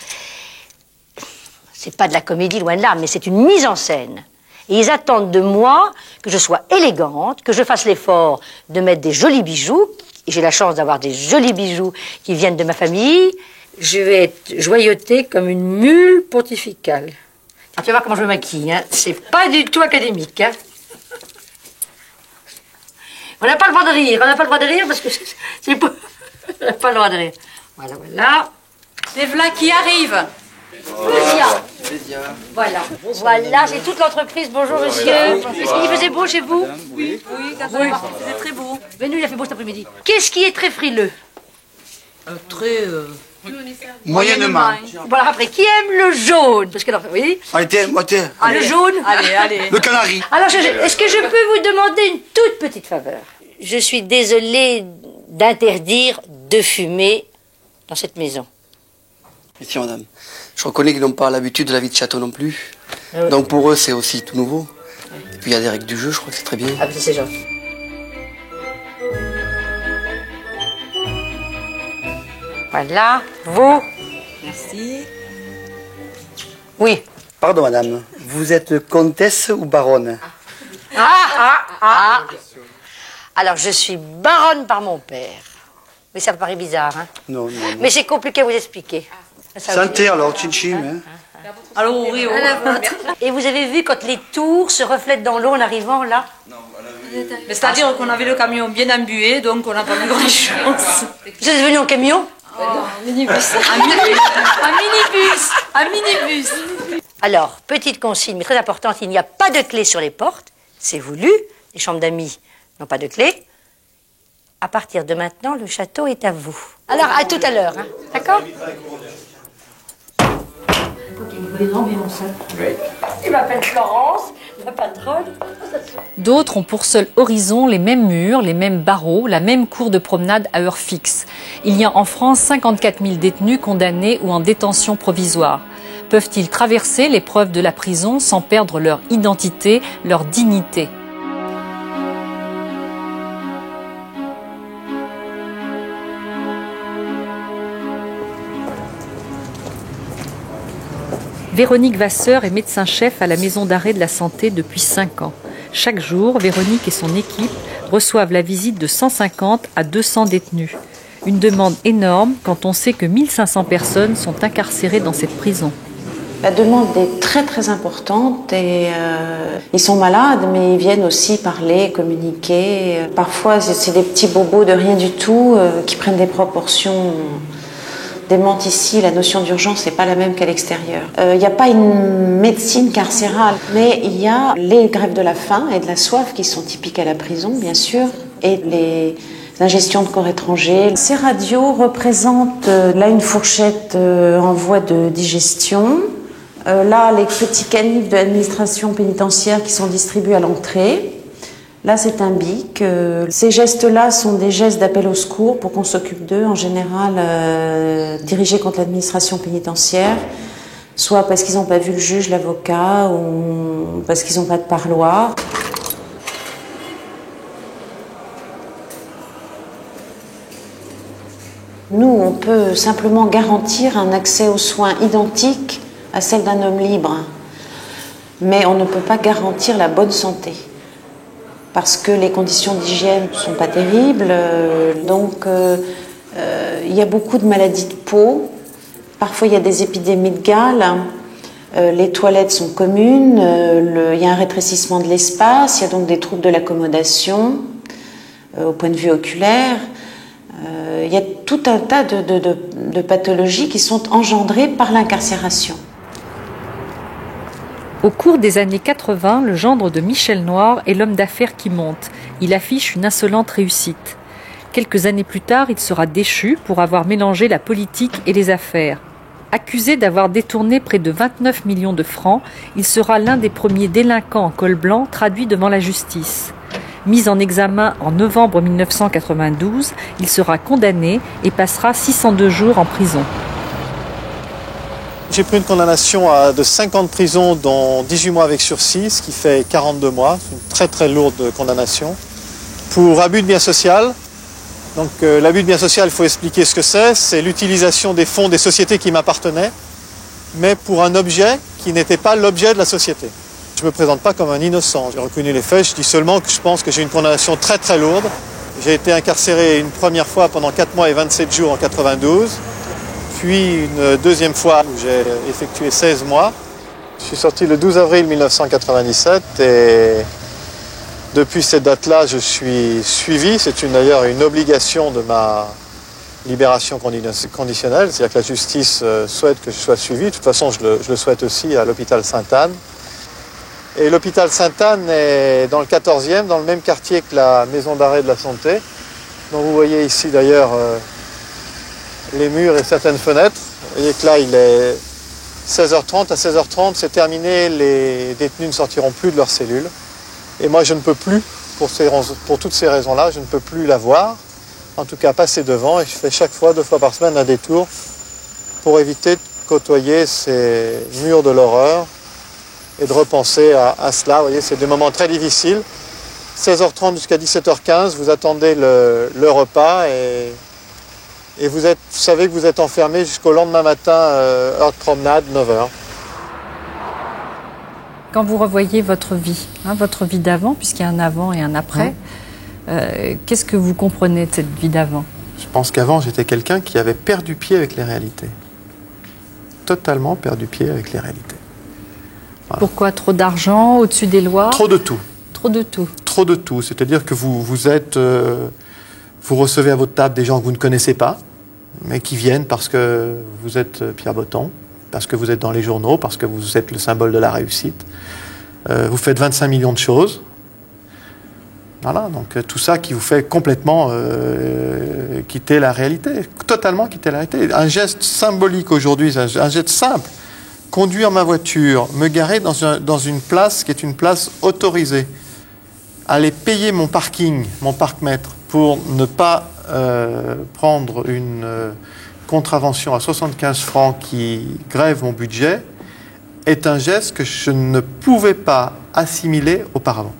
c'est pas de la comédie, loin de là, mais c'est une mise en scène. Et ils attendent de moi que je sois élégante, que je fasse l'effort de mettre des jolis bijoux. Et j'ai la chance d'avoir des jolis bijoux qui viennent de ma famille. Je vais être joyotée comme une mule pontificale. Alors, tu vas voir comment je me maquille, hein. C'est pas du tout académique, hein. On n'a pas le droit de rire, on n'a pas le droit de rire parce que c'est pas... On n'a pas le droit de rire. Voilà, voilà. Les v'là qui arrivent. Voilà, voilà, j'ai toute l'entreprise. Bonjour monsieur. Est-ce qu'il faisait beau chez vous? Oui, c'était très beau. Mais nous, il a fait beau cet après-midi. Qu'est-ce qui est très frileux? Très... Moyennement. Bon, alors après, qui aime le jaune? Parce que, oui. Le jaune. Allez. Le canari. Alors, est-ce que je peux vous demander une toute petite faveur? Je suis désolée d'interdire de fumer dans cette maison. Merci madame. Je reconnais qu'ils n'ont pas l'habitude de la vie de château non plus. Donc pour eux, c'est aussi tout nouveau. Et puis il y a des règles du jeu, je crois que c'est très bien. Ah, c'est gentil. Voilà, vous. Merci. Oui. Pardon madame, vous êtes comtesse ou baronne? Alors, je suis baronne par mon père. Mais ça me paraît bizarre, hein? Non. Mais c'est compliqué à vous expliquer. Santé alors, chin-chin. Hein. Alors, oui. Et vous avez vu quand les tours se reflètent dans l'eau en arrivant, là? Mais c'est-à-dire qu'on avait le camion bien embué, donc on n'a pas eu grand-chose. Vous êtes venu en camion? Minibus. Un minibus. Alors, petite consigne, mais très importante, il n'y a pas de clé sur les portes. C'est voulu. Les chambres d'amis n'ont pas de clé. À partir de maintenant, le château est à vous. Alors, à tout à l'heure, hein. D'accord? Il m'appelle Florence, la patronne. D'autres ont pour seul horizon les mêmes murs, les mêmes barreaux, la même cour de promenade à heure fixe. Il y a en France 54 000 détenus condamnés ou en détention provisoire. Peuvent-ils traverser l'épreuve de la prison sans perdre leur identité, leur dignité ? Véronique Vasseur est médecin-chef à la maison d'arrêt de la santé depuis 5 ans. Chaque jour, Véronique et son équipe reçoivent la visite de 150 à 200 détenus. Une demande énorme quand on sait que 1500 personnes sont incarcérées dans cette prison. La demande est très très importante et ils sont malades mais ils viennent aussi parler, communiquer. Parfois c'est des petits bobos de rien du tout qui prennent des proportions démentent ici. La notion d'urgence n'est pas la même qu'à l'extérieur. Il n'y a pas une médecine carcérale mais il y a les grèves de la faim et de la soif qui sont typiques à la prison bien sûr et les ingestion de corps étrangers. Ces radios représentent là une fourchette en voie de digestion. Là, les petits canifs de l'administration pénitentiaire qui sont distribués à l'entrée. Là, c'est un bic. Ces gestes-là sont des gestes d'appel au secours pour qu'on s'occupe d'eux, en général dirigés contre l'administration pénitentiaire, soit parce qu'ils n'ont pas vu le juge, l'avocat, ou parce qu'ils n'ont pas de parloir. Nous, on peut simplement garantir un accès aux soins identique à celle d'un homme libre. Mais on ne peut pas garantir la bonne santé. Parce que les conditions d'hygiène ne sont pas terribles. Donc, il y a beaucoup de maladies de peau. Parfois, il y a des épidémies de gale. Les toilettes sont communes. Il y a un rétrécissement de l'espace. Il y a donc des troubles de l'accommodation au point de vue oculaire. Il y a tout un tas de pathologies qui sont engendrées par l'incarcération. Au cours des années 80, le gendre de Michel Noir est l'homme d'affaires qui monte. Il affiche une insolente réussite. Quelques années plus tard, il sera déchu pour avoir mélangé la politique et les affaires. Accusé d'avoir détourné près de 29 millions de francs, il sera l'un des premiers délinquants en col blanc traduits devant la justice. Mis en examen en novembre 1992, il sera condamné et passera 602 jours en prison. J'ai pris une condamnation de 5 ans de prison, dont 18 mois avec sursis, ce qui fait 42 mois. C'est une très très lourde condamnation. Pour abus de bien social. Donc l'abus de bien social, il faut expliquer ce que c'est. C'est l'utilisation des fonds des sociétés qui m'appartenaient, mais pour un objet qui n'était pas l'objet de la société. Je Je ne me présente pas comme un innocent. J'ai reconnu les faits, je dis seulement que je pense que j'ai une condamnation très très lourde. J'ai été incarcéré une première fois pendant 4 mois et 27 jours en 92, puis une deuxième fois où j'ai effectué 16 mois. Je suis sorti le 12 avril 1997 et depuis cette date-là, je suis suivi. C'est d'ailleurs une obligation de ma libération conditionnelle, c'est-à-dire que la justice souhaite que je sois suivi. De toute façon, je le souhaite aussi à l'hôpital Sainte-Anne. Et l'hôpital Sainte-Anne est dans le 14e, dans le même quartier que la maison d'arrêt de la santé, dont vous voyez ici d'ailleurs les murs et certaines fenêtres. Vous voyez que là, il est 16h30. À 16h30, c'est terminé, les détenus ne sortiront plus de leur cellule. Et moi, je ne peux plus, pour toutes ces raisons-là, je ne peux plus la voir, en tout cas passer devant, et je fais chaque fois, 2 fois par semaine, un détour pour éviter de côtoyer ces murs de l'horreur et de repenser à cela. Vous voyez, c'est des moments très difficiles. 16h30 jusqu'à 17h15, vous attendez le repas et vous savez que vous êtes enfermé jusqu'au lendemain matin, heure de promenade, 9h. Quand vous revoyez votre vie d'avant, puisqu'il y a un avant et un après, qu'est-ce que vous comprenez de cette vie d'avant? Je pense qu'avant, j'étais quelqu'un qui avait perdu pied avec les réalités. Totalement perdu pied avec les réalités. Voilà. Pourquoi? Trop d'argent, au-dessus des lois? Trop de tout. Trop de tout. Trop de tout. C'est-à-dire que vous recevez à votre table des gens que vous ne connaissez pas, mais qui viennent parce que vous êtes Pierre Boton, parce que vous êtes dans les journaux, parce que vous êtes le symbole de la réussite. Vous faites 25 millions de choses. Voilà, donc tout ça qui vous fait complètement quitter la réalité, totalement quitter la réalité. Un geste symbolique aujourd'hui, un geste simple, conduire ma voiture, me garer dans une place qui est une place autorisée, aller payer mon parking, mon parc-mètre, pour ne pas prendre une contravention à 75 francs qui grève mon budget, est un geste que je ne pouvais pas assimiler auparavant.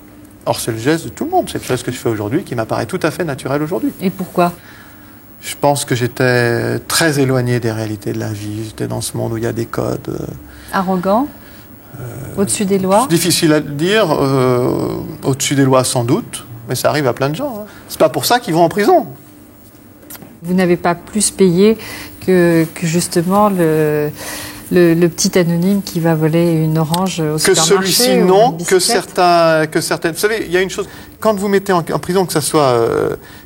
Or, c'est le geste de tout le monde, c'est le geste que je fais aujourd'hui qui m'apparaît tout à fait naturel aujourd'hui. Et pourquoi? Je pense que j'étais très éloigné des réalités de la vie, j'étais dans ce monde où il y a des codes. Arrogant? Au-dessus des lois? C'est difficile à dire, au-dessus des lois sans doute, mais ça arrive à plein de gens. Hein. C'est pas pour ça qu'ils vont en prison. Vous n'avez pas plus payé que justement le petit anonyme qui va voler une orange au supermarché? Que celui-ci, non, que certaines... Vous savez, il y a une chose, quand vous mettez en prison, que ce soit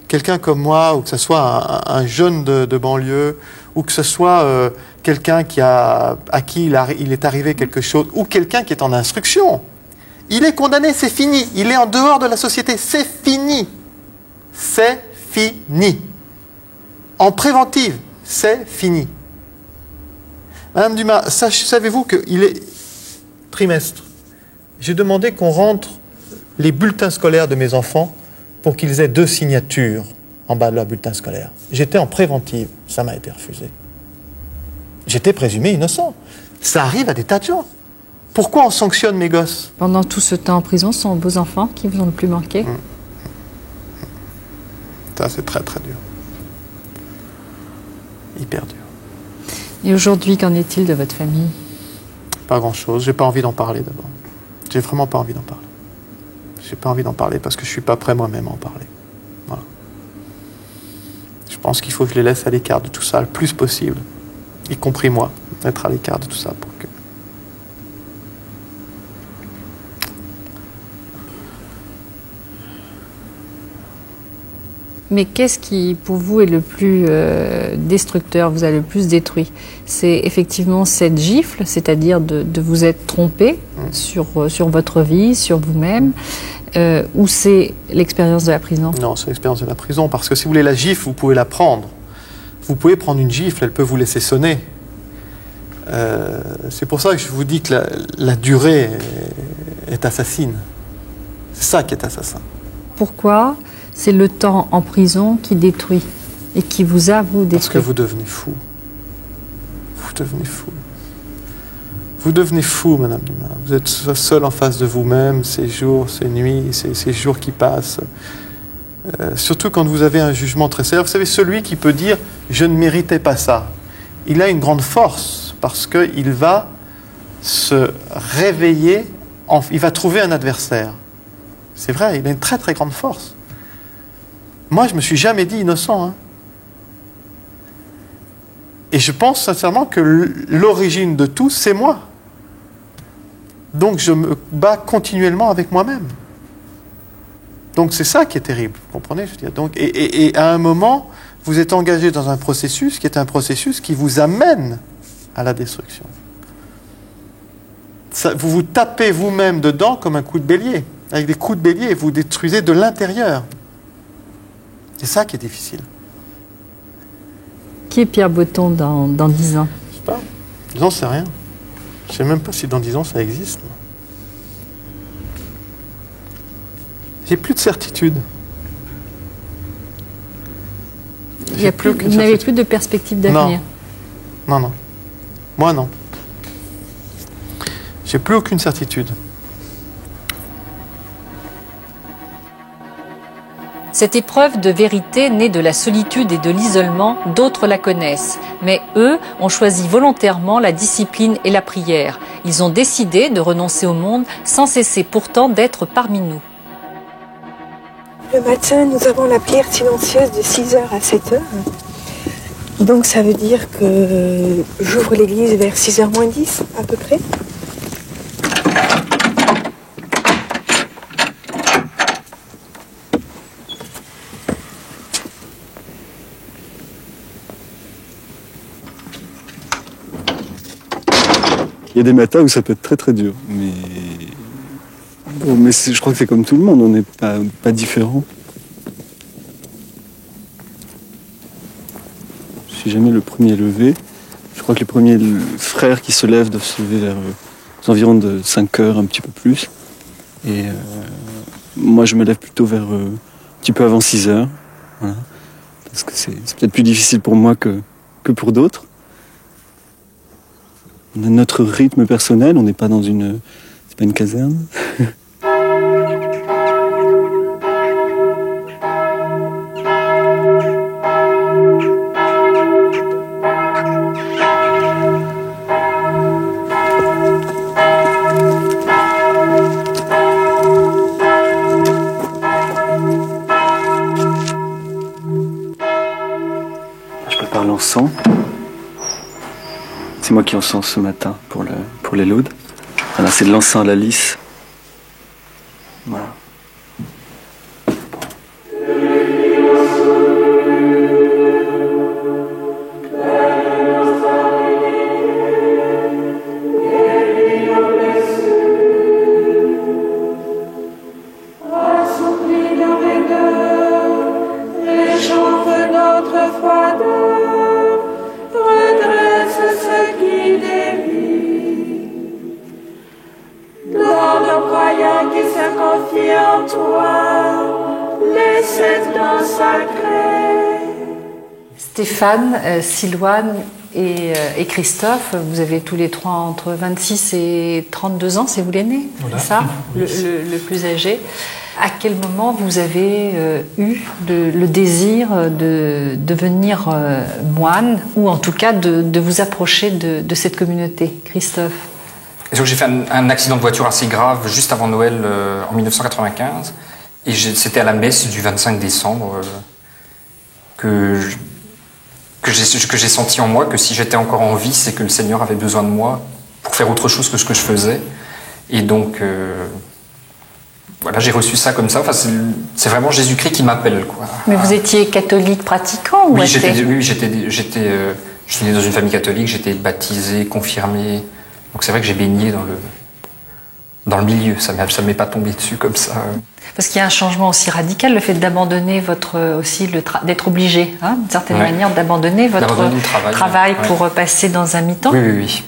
quelqu'un comme moi, ou que ce soit un jeune de banlieue, ou que ce soit quelqu'un à qui il est arrivé quelque chose, ou quelqu'un qui est en instruction, il est condamné, c'est fini. Il est en dehors de la société, c'est fini. C'est fini. En préventive, c'est fini. Madame Dumas, savez-vous qu'il est trimestre? J'ai demandé qu'on rentre les bulletins scolaires de mes enfants pour qu'ils aient 2 signatures en bas de leur bulletin scolaire. J'étais en préventive, ça m'a été refusé. J'étais présumé innocent. Ça arrive à des tas de gens. Pourquoi on sanctionne mes gosses? Pendant tout ce temps en prison, ce sont vos enfants qui vous ont le plus manqué? Ça, c'est très très dur. Hyper dur. Et aujourd'hui, qu'en est-il de votre famille? Pas grand-chose. J'ai pas envie d'en parler d'abord. J'ai vraiment pas envie d'en parler. J'ai pas envie d'en parler parce que je suis pas prêt moi-même à en parler. Voilà. Je pense qu'il faut que je les laisse à l'écart de tout ça le plus possible, y compris moi, être à l'écart de tout ça pour que... Mais qu'est-ce qui, pour vous, est le plus destructeur, vous a le plus détruit? C'est effectivement cette gifle, c'est-à-dire de vous être trompé sur votre vie, sur vous-même, ou c'est l'expérience de la prison? Non, c'est l'expérience de la prison, parce que si vous voulez la gifle, vous pouvez la prendre. Vous pouvez prendre une gifle, elle peut vous laisser sonner. C'est pour ça que je vous dis que la durée est assassine. C'est ça qui est assassin. Pourquoi c'est le temps en prison qui détruit et qui vous a, vous, détruit? Parce que vous devenez fou. Vous devenez fou. Vous devenez fou, Madame Dumas. Vous êtes seul en face de vous-même, ces jours, ces nuits, ces jours qui passent. Surtout quand vous avez un jugement très sévère. Vous savez, celui qui peut dire « je ne méritais pas ça », il a une grande force parce qu'il va se réveiller il va trouver un adversaire. C'est vrai, il a une très très grande force. Moi, je me suis jamais dit innocent. Hein. Et je pense sincèrement que l'origine de tout, c'est moi. Donc je me bats continuellement avec moi-même. Donc c'est ça qui est terrible, vous comprenez, je veux dire. Donc, et à un moment, vous êtes engagé dans un processus qui est un processus qui vous amène à la destruction. Ça, vous vous tapez vous-même dedans comme un coup de bélier. Avec des coups de bélier, vous détruisez de l'intérieur. C'est ça qui est difficile. Qui est Pierre Botton dans 10 ans? Je sais pas. 10 ans, c'est rien. Je sais même pas si dans 10 ans ça existe. J'ai plus de certitude. Vous n'avez plus de perspective d'avenir? Non. Non. Moi, non. J'ai plus aucune certitude. Cette épreuve de vérité née de la solitude et de l'isolement, d'autres la connaissent. Mais eux ont choisi volontairement la discipline et la prière. Ils ont décidé de renoncer au monde sans cesser pourtant d'être parmi nous. Le matin, nous avons la prière silencieuse de 6h à 7h. Donc ça veut dire que j'ouvre l'église vers 6h moins 10 à peu près. Il y a des matins où ça peut être très très dur, mais bon, mais je crois que c'est comme tout le monde, on n'est pas différent. Je suis jamais le premier levé. Je crois que les premiers frères qui se lèvent doivent se lever vers environ de 5 heures, un petit peu plus. Et moi, je me lève plutôt vers un petit peu avant 6 heures, voilà. Parce que c'est peut-être plus difficile pour moi que pour d'autres. On a notre rythme personnel, on n'est pas dans une... c'est pas une caserne. Je prépare l'encens. C'est moi qui encense ce matin pour les laudes. Voilà, c'est de l'encens à la lisse. Voilà. Stéphane, Silouane et Christophe, vous avez tous les trois entre 26 et 32 ans, c'est vous l'aîné, voilà. C'est ça, le plus âgé. À quel moment vous avez eu le désir de devenir moine, ou en tout cas de vous approcher de cette communauté, Christophe? J'ai fait un accident de voiture assez grave juste avant Noël en 1995, et c'était à la messe du 25 décembre que j'ai senti en moi que si j'étais encore en vie, c'est que le Seigneur avait besoin de moi pour faire autre chose que ce que je faisais. Et donc, voilà, j'ai reçu ça comme ça. Enfin, c'est vraiment Jésus-Christ qui m'appelle, quoi. Mais vous étiez catholique pratiquant, ou oui, j'étais né dans une famille catholique, j'étais baptisé, confirmé. Donc c'est vrai que j'ai baigné dans le milieu. Ça ne m'est pas tombé dessus comme ça. Parce qu'il y a un changement aussi radical, le fait d'abandonner d'être obligé, hein, d'une certaine manière, d'abandonner votre travail pour passer dans un mi-temps. Oui,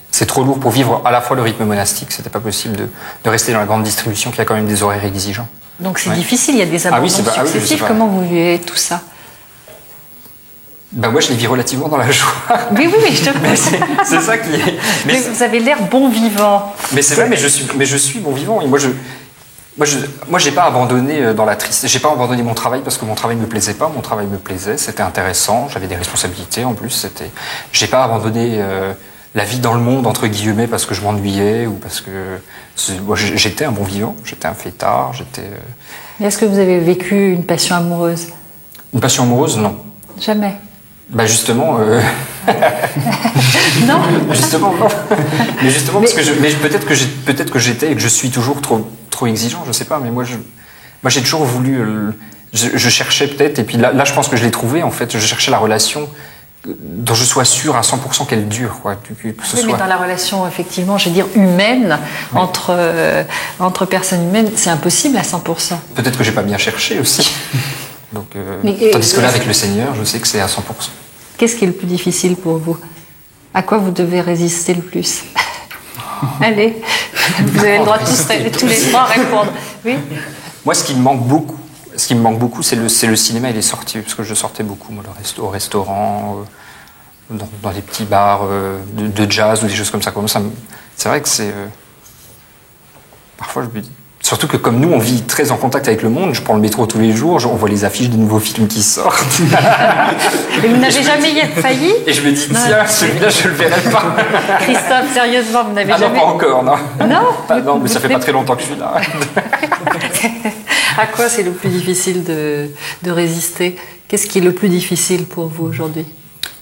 c'est trop lourd pour vivre à la fois le rythme monastique, c'était pas possible de rester dans la grande distribution qui a quand même des horaires exigeants. Donc c'est difficile, il y a des abandons successifs. Comment vous vivez tout ça? Moi, je les vis relativement dans la joie. Oui, je te comprends. C'est ça qui est... Mais vous avez l'air bon vivant. Mais c'est vrai, mais je suis bon vivant. Et moi, j'ai pas abandonné dans la tristesse. J'ai pas abandonné mon travail parce que mon travail me plaisait pas. Mon travail me plaisait, c'était intéressant. J'avais des responsabilités en plus. J'ai pas abandonné la vie dans le monde, entre guillemets, parce que je m'ennuyais ou parce que moi, j'étais un bon vivant, j'étais un fêtard, j'étais... Mais est-ce que vous avez vécu une passion amoureuse? Une passion amoureuse, non. Jamais. Bah justement... Non. Justement, non. Mais justement, parce que peut-être que j'étais et que je suis toujours trop exigeant, je sais pas, mais moi j'ai toujours voulu... Je cherchais peut-être, et puis là je pense que je l'ai trouvé, en fait, je cherchais la relation dont je sois sûr à 100% qu'elle dure, quoi. Que ce oui, soit... mais dans la relation, effectivement, je veux dire, humaine, oui. entre personnes humaines, c'est impossible à 100%. Peut-être que j'ai pas bien cherché aussi. Donc, tandis que là, avec le Seigneur, je sais que c'est à 100%. Qu'est-ce qui est le plus difficile pour vous? À quoi vous devez résister le plus? Allez, vous avez le droit tous les trois à répondre. Oui. Moi, ce qui me manque beaucoup, c'est le cinéma et les sorties, parce que je sortais beaucoup, moi, au restaurant, dans des petits bars de jazz ou des choses comme ça. C'est vrai que c'est... parfois, je me dis... Surtout que comme nous, on vit très en contact avec le monde, je prends le métro tous les jours, on voit les affiches de nouveaux films qui sortent. Et vous n'avez jamais failli? Et je me dis, tiens, celui-là, je le verrai pas. Christophe, sérieusement, vous n'avez jamais... non, pas encore, non. Non non, mais ça fait pas très longtemps que je suis là. À quoi c'est le plus difficile de résister? Qu'est-ce qui est le plus difficile pour vous aujourd'hui?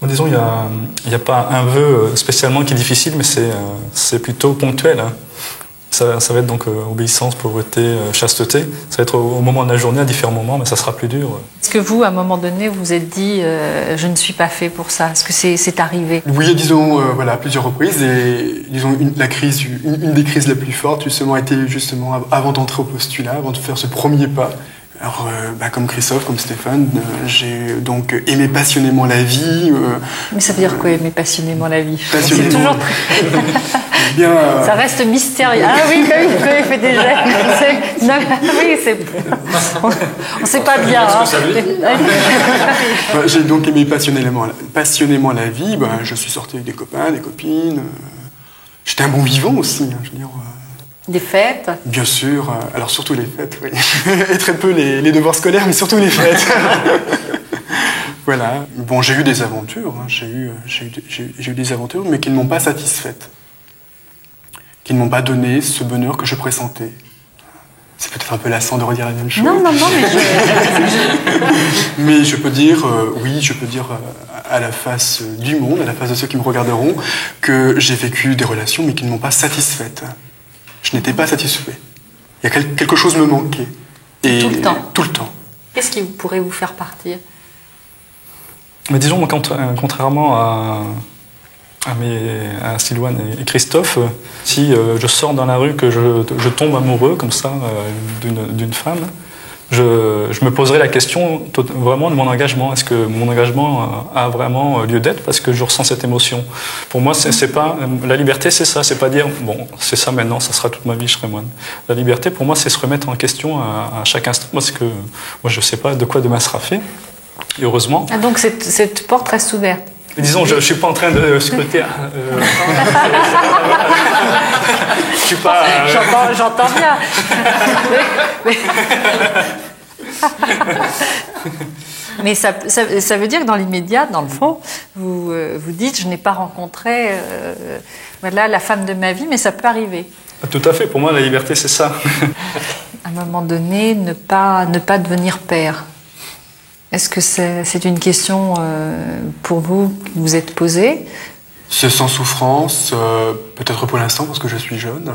Bon, disons, il n'y a pas un vœu spécialement qui est difficile, mais c'est plutôt ponctuel. Hein. Ça va être donc obéissance, pauvreté, chasteté. Ça va être au moment de la journée, à différents moments, mais ça sera plus dur. Est-ce que vous, à un moment donné, vous vous êtes dit je ne suis pas fait pour ça? Est-ce que c'est arrivé? Oui, disons, voilà, à plusieurs reprises. Et disons, une des crises les plus fortes, justement, a été justement avant d'entrer au postulat, avant de faire ce premier pas. Alors, comme Christophe, comme Stéphane, j'ai donc aimé passionnément la vie. Mais ça veut dire quoi, aimer passionnément la vie? Passionnément. C'est toujours bien. Ça reste mystérieux. Ah oui, quand il fait des gestes. Non, oui, on ne sait pas bien. Hein. J'ai donc aimé passionnément la vie. Je suis sorti avec des copains, des copines. J'étais un bon vivant aussi, hein, je veux dire. Des fêtes? Bien sûr, alors surtout les fêtes, oui. Et très peu les devoirs scolaires, mais surtout les fêtes. Voilà. Bon, j'ai eu des aventures, hein. J'ai eu des aventures, mais qui ne m'ont pas satisfaite. Qui ne m'ont pas donné ce bonheur que je pressentais. C'est peut-être un peu lassant de redire la même chose. Non, mais mais je peux dire, oui, je peux dire à la face du monde, à la face de ceux qui me regarderont, que j'ai vécu des relations, mais qui ne m'ont pas satisfaite. Je n'étais pas satisfait. Il y a quelque chose me manquait. Et tout le temps? Tout le temps. Qu'est-ce qui pourrait vous faire partir? Mais disons, moi, contrairement à Sylvain et Christophe, si je sors dans la rue, que je tombe amoureux, comme ça, d'une femme, je me poserai la question vraiment de mon engagement. Est-ce que mon engagement a vraiment lieu d'être parce que je ressens cette émotion? Pour moi, c'est pas la liberté, c'est ça. C'est pas dire bon, c'est ça maintenant, ça sera toute ma vie, je serai moine. La liberté, pour moi, c'est se remettre en question à chaque instant, parce que moi, je sais pas de quoi demain sera fait. Et heureusement. Ah, donc cette porte reste ouverte. Et disons, je suis pas en train de scruter. Je suis pas. J'entends bien. Mais ça veut dire que dans l'immédiat, dans le fond, vous dites je n'ai pas rencontré la femme de ma vie, mais ça peut arriver. Tout à fait. Pour moi, la liberté, c'est ça. À un moment donné, ne pas devenir père. Est-ce que c'est une question pour vous que vous êtes posée? C'est sans souffrance, peut-être pour l'instant parce que je suis jeune.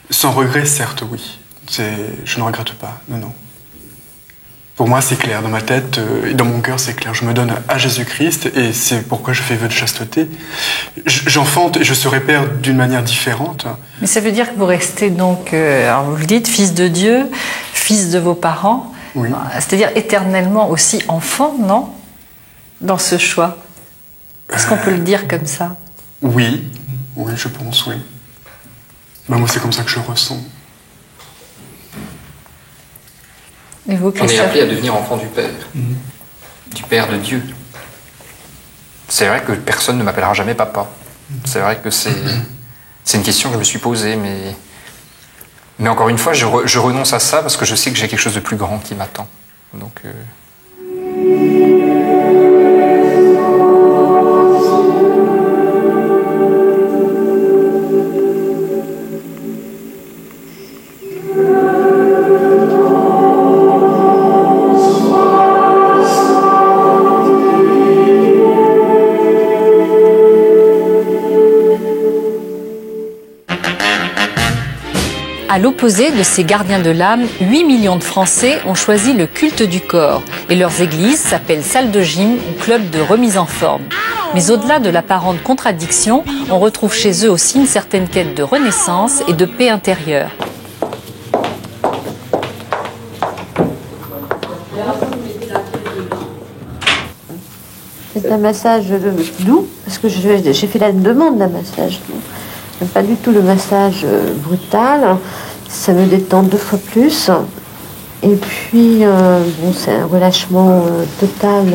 Sans regret, certes, oui. Je ne regrette pas, non. Pour moi, c'est clair. Dans ma tête et dans mon cœur, c'est clair. Je me donne à Jésus-Christ et c'est pourquoi je fais vœu de chasteté. J'enfante et je serai père d'une manière différente. Mais ça veut dire que vous restez donc, alors vous le dites, fils de Dieu, fils de vos parents. Oui. C'est-à-dire éternellement aussi enfant, non? Dans ce choix. Est-ce qu'on peut le dire comme ça? Oui, je pense, oui. Moi, c'est comme ça que je ressens. Et vous, on est appelé à devenir enfant du Père, du Père de Dieu. C'est vrai que personne ne m'appellera jamais papa. C'est vrai que c'est une question que je me suis posée, mais encore une fois, je renonce à ça parce que je sais que j'ai quelque chose de plus grand qui m'attend. Donc, À l'opposé de ces gardiens de l'âme, 8 millions de Français ont choisi le culte du corps et leurs églises s'appellent salle de gym ou club de remise en forme. Mais au-delà de l'apparente contradiction, on retrouve chez eux aussi une certaine quête de renaissance et de paix intérieure. C'est un massage doux, parce que j'ai fait la demande d'un massage doux. J'aime pas du tout le massage brutal, ça me détend 2 fois plus. Et puis, bon, c'est un relâchement total,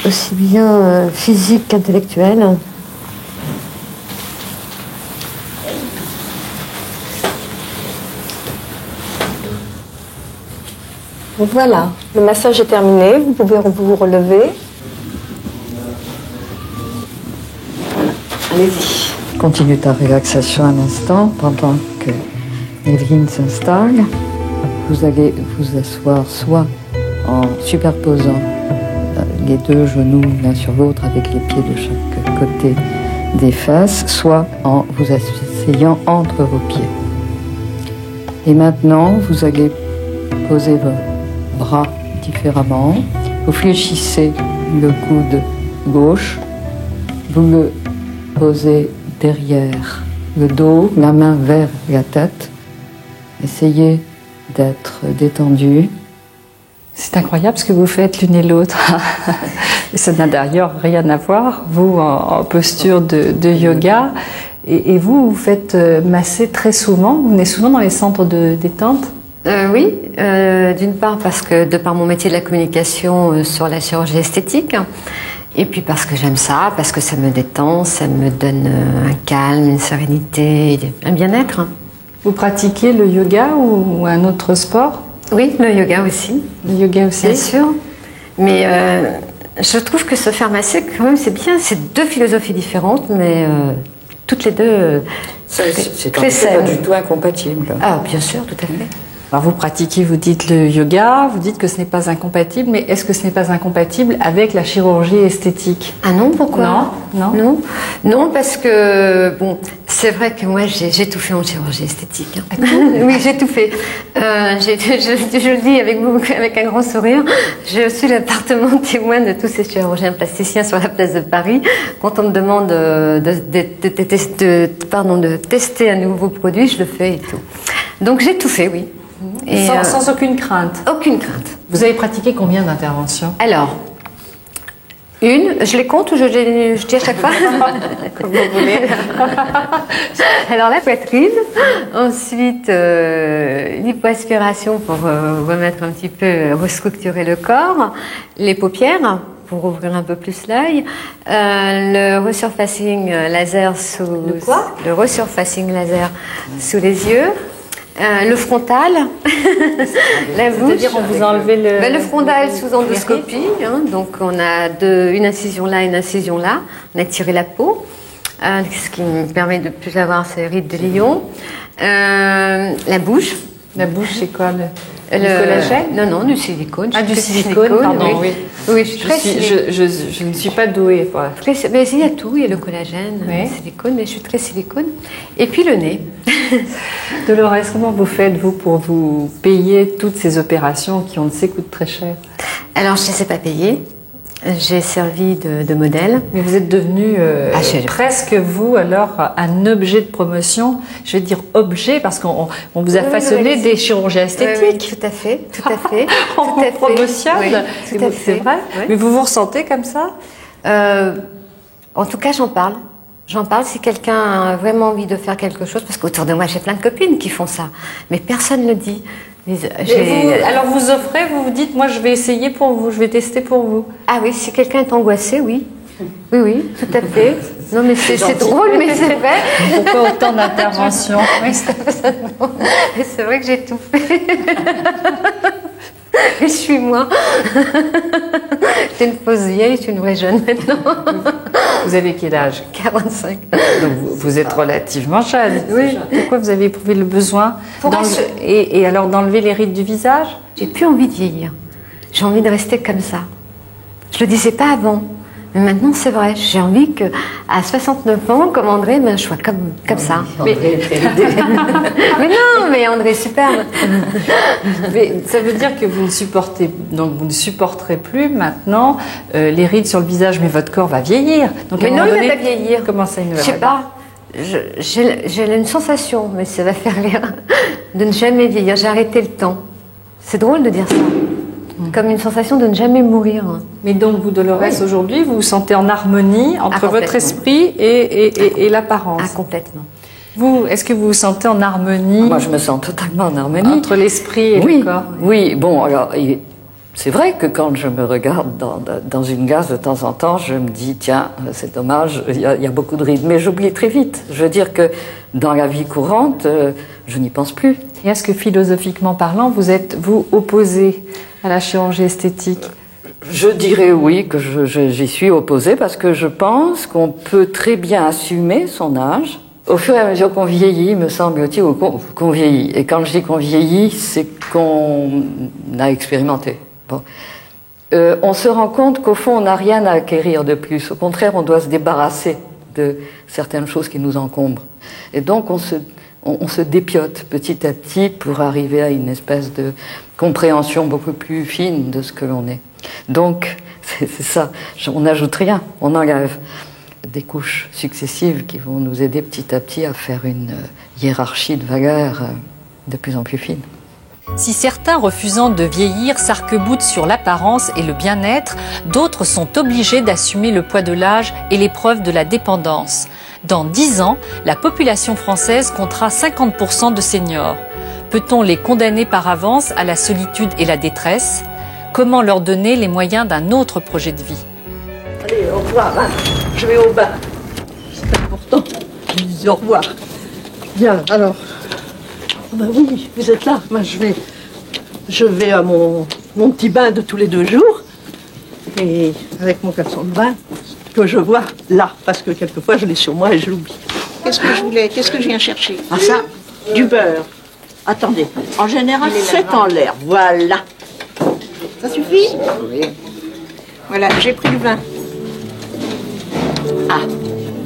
aussi bien physique qu'intellectuel. Donc voilà, le massage est terminé, vous pouvez vous relever. Allez-y. Continue ta relaxation un instant pendant que Evelyne s'installe. Vous allez vous asseoir soit en superposant les 2 genoux l'un sur l'autre avec les pieds de chaque côté des fesses, soit en vous asseyant entre vos pieds. Et maintenant, vous allez poser vos bras différemment. Vous fléchissez le coude gauche, vous le posez derrière le dos, la main vers la tête. Essayez d'être détendu. C'est incroyable ce que vous faites l'une et l'autre. Ça n'a d'ailleurs rien à voir, vous en posture de yoga. Et vous, vous faites masser très souvent, vous venez souvent dans les centres de détente? Oui, d'une part parce que de par mon métier de la communication sur la chirurgie esthétique, et puis parce que j'aime ça, parce que ça me détend, ça me donne un calme, une sérénité, un bien-être. Vous pratiquez le yoga ou un autre sport? Oui, le yoga aussi. Le yoga aussi? Bien sûr. Mais je trouve que se faire masser, quand même, c'est bien. C'est 2 philosophies différentes, mais toutes les deux c'est pas du tout incompatible. Ah, bien sûr, tout à fait. Alors vous pratiquez, vous dites le yoga, vous dites que ce n'est pas incompatible, mais est-ce que ce n'est pas incompatible avec la chirurgie esthétique? Ah non, pourquoi? Non. Non, parce que, bon, c'est vrai que moi, j'ai tout fait en chirurgie esthétique. Ah, oui, j'ai tout fait. Je le dis avec un grand sourire, je suis l'appartement témoin de tous ces chirurgiens plasticiens sur la place de Paris. Quand on me demande de tester un nouveau produit, je le fais et tout. Donc j'ai tout fait, oui. Et sans aucune crainte? Aucune crainte. Vous avez pratiqué combien d'interventions? Alors, je les compte ou je dis à chaque fois? Comme vous voulez. Alors la poitrine, ensuite l'hypoaspiration pour remettre un petit peu, restructurer le corps, les paupières pour ouvrir un peu plus l'œil, le resurfacing laser le resurfacing laser sous les yeux. Le frontal, la bouche. C'est-à-dire on vous enlevez le frontal sous endoscopie, donc on a une incision là, une incision là, on a tiré la peau, ce qui me permet de plus avoir ces rides de lion. La bouche. La bouche, c'est quoi le collagène? Non, du silicone. Ah, du silicone, pardon, oui. Oui, je ne suis pas douée. Voilà. Mais il y a tout, il y a le collagène, le silicone, mais je suis très silicone. Et puis le nez. Dolores, comment vous faites, vous, pour vous payer toutes ces opérations qui, on le sait, coûtent très cher? Alors, je ne les ai pas payées. J'ai servi de modèle. Mais vous êtes devenu presque, vous, alors, un objet de promotion. Je vais dire objet, parce qu'on vous a façonné des chirurgiens esthétiques. Oui, tout à fait, tout à fait. On vous promotionne, c'est vrai. Oui. Mais vous vous ressentez comme ça? En tout cas, j'en parle. J'en parle si quelqu'un a vraiment envie de faire quelque chose, parce qu'autour de moi, j'ai plein de copines qui font ça. Mais personne ne le dit. Alors vous offrez, vous vous dites, moi je vais essayer pour vous, je vais tester pour vous. Ah oui, si quelqu'un est angoissé, oui. Oui, tout à fait. Non mais c'est drôle, mais c'est vrai. Pourquoi autant d'interventions? Oui, c'est vrai que j'ai tout fait. Je suis moi. J'étais une fausse vieille, je suis une vraie jeune maintenant. Vous avez quel âge? 45. Donc vous êtes relativement jeune. Oui. Pourquoi vous avez éprouvé le besoin et alors d'enlever les rides du visage? J'ai plus envie de vieillir. J'ai envie de rester comme ça. Je le disais pas avant. Mais maintenant, c'est vrai, j'ai envie qu'à 69 ans, comme André, ben, je sois comme ça. Mais non, mais André, superbe. Mais ça veut dire que vous ne supporterez plus maintenant les rides sur le visage, mais votre corps va vieillir. Donc, mais non, il ne va pas vieillir. Comment ça, il ne va Je sais pas. J'ai une sensation, mais ça va faire rire, de ne jamais vieillir. J'ai arrêté le temps. C'est drôle de dire ça. Comme une sensation de ne jamais mourir. Mais donc, vous, Dolores, aujourd'hui, vous vous sentez en harmonie entre votre esprit et l'apparence? Ah, complètement. Vous, est-ce que vous vous sentez en harmonie? Moi, je me sens totalement en harmonie. Entre l'esprit et le corps? Oui, bon, alors, c'est vrai que quand je me regarde dans une glace de temps en temps, je me dis, tiens, c'est dommage, il y a beaucoup de rides. Mais j'oublie très vite. Je veux dire que dans la vie courante, je n'y pense plus. Et est-ce que philosophiquement parlant, vous êtes, vous, opposé à la chirurgie esthétique? Je dirais oui, que j'y suis opposée parce que je pense qu'on peut très bien assumer son âge. Au fur et à mesure qu'on vieillit, me semble-t-il, qu'on vieillit. Et quand je dis qu'on vieillit, c'est qu'on a expérimenté. Bon. On se rend compte qu'au fond, on n'a rien à acquérir de plus. Au contraire, on doit se débarrasser de certaines choses qui nous encombrent. Et donc, on se dépiote petit à petit pour arriver à une espèce de compréhension beaucoup plus fine de ce que l'on est. Donc, c'est ça. On n'ajoute rien, on enlève des couches successives qui vont nous aider petit à petit à faire une hiérarchie de valeurs de plus en plus fine. Si certains refusant de vieillir s'arc-boutent sur l'apparence et le bien-être, d'autres sont obligés d'assumer le poids de l'âge et l'épreuve de la dépendance. Dans 10 ans, la population française comptera 50% de seniors. Peut-on les condamner par avance à la solitude et la détresse? Comment leur donner les moyens d'un autre projet de vie? Allez, au revoir, hein. Je vais au bain. C'est important. Je dis au revoir. Bien, alors. Ben oui, vous êtes là. Moi, je vais à mon petit bain de tous les 2 jours. Et avec mon caleçon de bain, que je vois là. Parce que quelquefois, je l'ai sur moi et je l'oublie. Qu'est-ce que je voulais? Qu'est-ce que je viens chercher? Ah ça, du beurre. Attendez. En général, c'est en l'air. Voilà. Ça suffit? Oui. Voilà, j'ai pris le vin. Ah,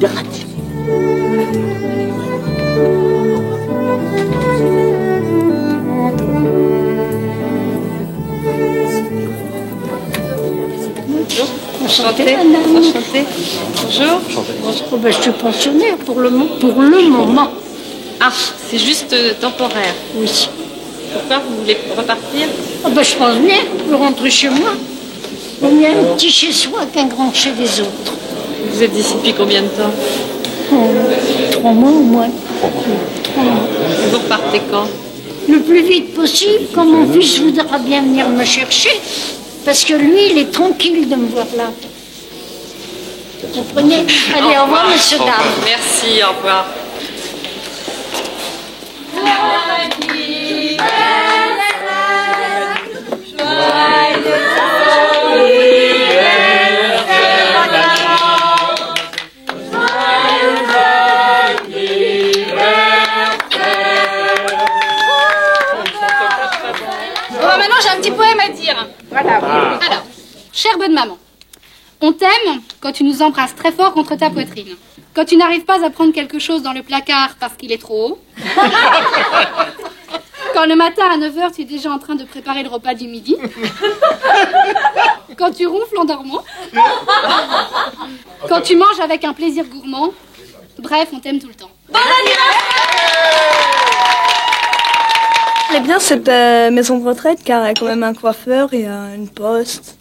gratis. Enchanté. Enchanté. Bonjour. Oh, ben, je suis pensionnaire pour le moment. Ah, c'est juste temporaire. Oui. Pourquoi vous voulez repartir? Oh, ben, je pense bien pour rentrer chez moi. Il y a un petit chez soi qu'un grand chez les autres. Vous êtes ici depuis combien de temps? 3 mois au moins. 3 mois. Et vous repartez quand? Le plus vite possible, quand mon fils voudra bien venir me chercher. Parce que lui, il est tranquille de me voir là. Vous comprenez? Allez, au revoir, monsieur, dame. Merci, au revoir. Bon, maintenant j'ai un petit poème à dire. Voilà. Alors, chère bonne maman, on t'aime quand tu nous embrasses très fort contre ta poitrine. Quand tu n'arrives pas à prendre quelque chose dans le placard parce qu'il est trop haut. Quand le matin à 9h, tu es déjà en train de préparer le repas du midi. Quand tu ronfles en dormant. Quand tu manges avec un plaisir gourmand. Bref, on t'aime tout le temps. Bon Elle est bien cette maison de retraite car il y a quand même un coiffeur et une poste.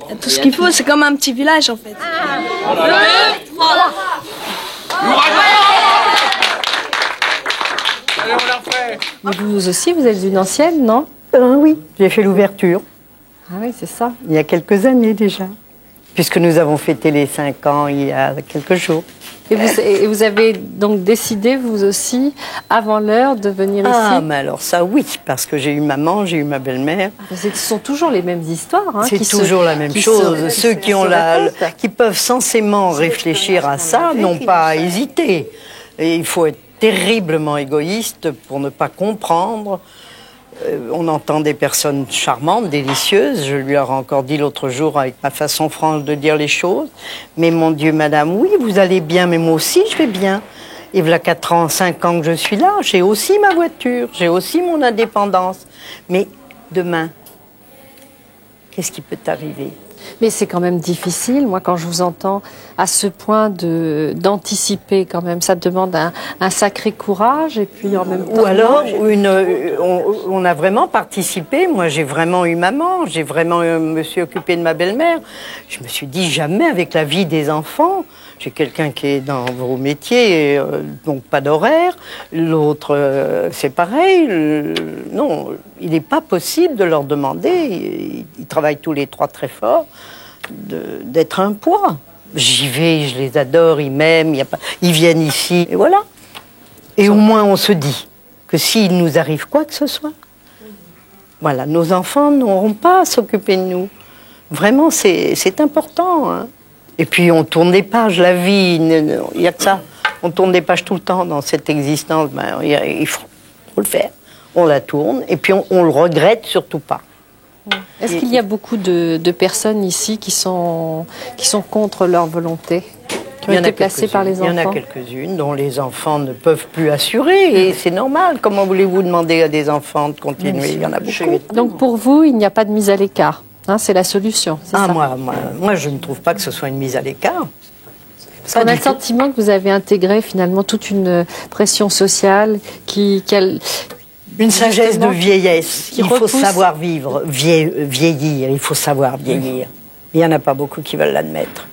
Il y a tout ce qu'il faut, c'est comme un petit village en fait. Mais vous aussi, vous êtes une ancienne, non? Oui, j'ai fait l'ouverture. Ah oui, c'est ça. Il y a quelques années déjà. Puisque nous avons fêté les 5 ans il y a quelques jours. Et vous avez donc décidé, vous aussi, avant l'heure, de venir ici? Ah, mais alors ça, oui, parce que j'ai eu maman, j'ai eu ma belle-mère. Ce sont toujours les mêmes histoires. Hein, c'est toujours la même chose. Ceux qui ont qui peuvent sensément réfléchir à ça n'ont pas à hésiter. Et il faut être terriblement égoïste pour ne pas comprendre On entend des personnes charmantes, délicieuses. Je lui ai encore dit l'autre jour avec ma façon franche de dire les choses. Mais mon Dieu, madame, oui, vous allez bien, mais moi aussi, je vais bien. Et voilà 4 ans, 5 ans que je suis là, j'ai aussi ma voiture, j'ai aussi mon indépendance. Mais demain, qu'est-ce qui peut t'arriver? Mais c'est quand même difficile, moi, quand je vous entends à ce point d'anticiper quand même. Ça demande un sacré courage et puis en même temps... Ou alors, on a vraiment participé. Moi, j'ai vraiment eu maman, j'ai vraiment me suis occupée de ma belle-mère. Je me suis dit, jamais avec la vie des enfants. J'ai quelqu'un qui est dans vos métiers, donc pas d'horaire. L'autre, c'est pareil. Non, il n'est pas possible de leur demander, ils travaillent tous les 3 très fort, d'être un poids. J'y vais, je les adore, ils m'aiment, ils viennent ici, et voilà. Et au moins, on se dit que s'il nous arrive quoi que ce soit, voilà, nos enfants n'auront pas à s'occuper de nous. Vraiment, c'est important, hein. Et puis on tourne des pages, la vie, il n'y a que ça. On tourne des pages tout le temps dans cette existence. Ben, il faut le faire. On la tourne et puis on le regrette surtout pas. Est-ce qu'il y a beaucoup de personnes ici qui sont contre leur volonté, qui ont été placées par les enfants? Il y en a quelques-unes dont les enfants ne peuvent plus assurer et c'est normal. Comment voulez-vous demander à des enfants de continuer? Il y en a beaucoup. Donc pour vous, il n'y a pas de mise à l'écart? Hein, c'est la solution. Ah, moi, je ne trouve pas que ce soit une mise à l'écart. Parce qu'on a le sentiment que vous avez intégré finalement toute une pression sociale une sagesse de vieillesse. Il faut savoir vivre, vieillir. Il faut savoir vieillir. Il n'y en a pas beaucoup qui veulent l'admettre.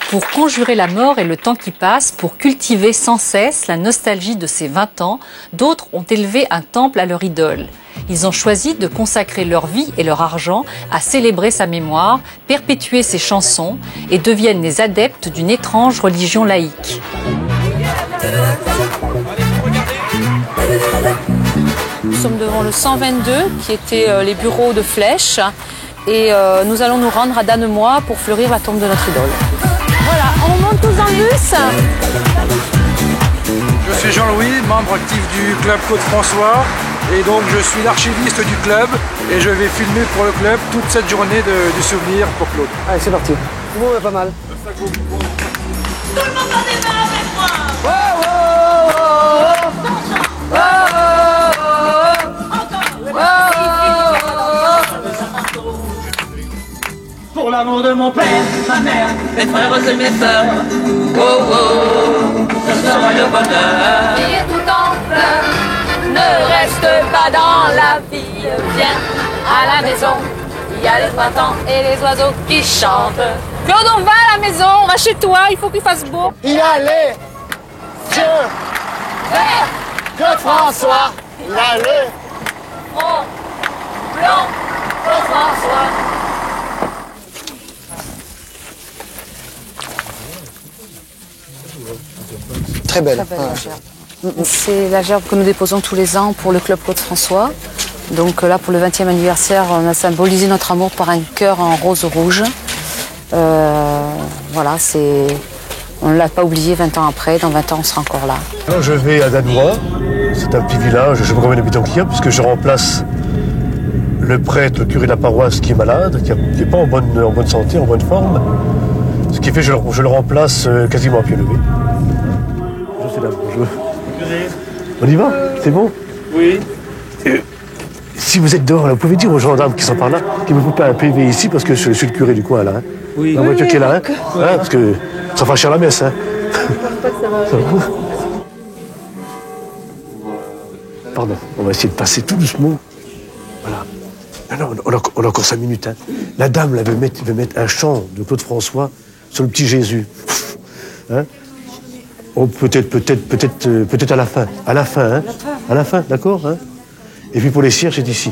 Pour conjurer la mort et le temps qui passe, pour cultiver sans cesse la nostalgie de ces 20 ans, d'autres ont élevé un temple à leur idole. Ils ont choisi de consacrer leur vie et leur argent à célébrer sa mémoire, perpétuer ses chansons et deviennent les adeptes d'une étrange religion laïque. Nous sommes devant le 122, qui était les bureaux de Flèche, et nous allons nous rendre à Dannemois pour fleurir la tombe de notre idole. Voilà, on monte tous dans le bus. Je suis Jean-Louis, membre actif du club Claude-François, et donc je suis l'archiviste du club, et je vais filmer pour le club toute cette journée du souvenir pour Claude. Allez, c'est parti. Bon, on est pas mal. Tout le monde va des mains avec moi. Pour l'amour de mon père, ma mère, mes frères et mes sœurs, oh oh, ce sera le bonheur. Et tout en fleurs, ne reste pas dans la vie, viens à la maison. Il y a les printemps et les oiseaux qui chantent. Claude, on va à la maison, on va chez toi, il faut qu'il fasse beau. Il y a les yeux verts que François, il a le front blanc que François. Très belle. C'est la gerbe que nous déposons tous les ans pour le club Claude-François. Donc là, pour le 20e anniversaire, on a symbolisé notre amour par un cœur en rose rouge. Voilà, on ne l'a pas oublié 20 ans après. Dans 20 ans, on sera encore là. Alors, je vais à Dannemois. C'est un petit village, je ne sais pas combien d'habitants qu'il y a, puisque je remplace le prêtre, le curé de la paroisse qui est malade, qui n'est pas en bonne santé, en bonne forme. Ce qui fait que je le remplace quasiment à pied levé. Je sais là, bonjour. On y va? C'est bon? Oui. Si vous êtes dehors, là, vous pouvez dire aux gendarmes qui sont par là qu'ils me coupent un PV ici parce que je suis le curé du coin là. Hein. Oui. La voiture qui est là, hein, parce que ça fera cher la messe. Hein. Ça va. Pardon, on va essayer de passer tout doucement. Voilà. Non, on a encore 5 minutes. Hein. La dame là, veut mettre un chant de Claude François sur le petit Jésus. Hein? Oh, peut-être à la fin. À la fin, hein? À la fin, d'accord, hein? Et puis pour les cierges, c'est ici.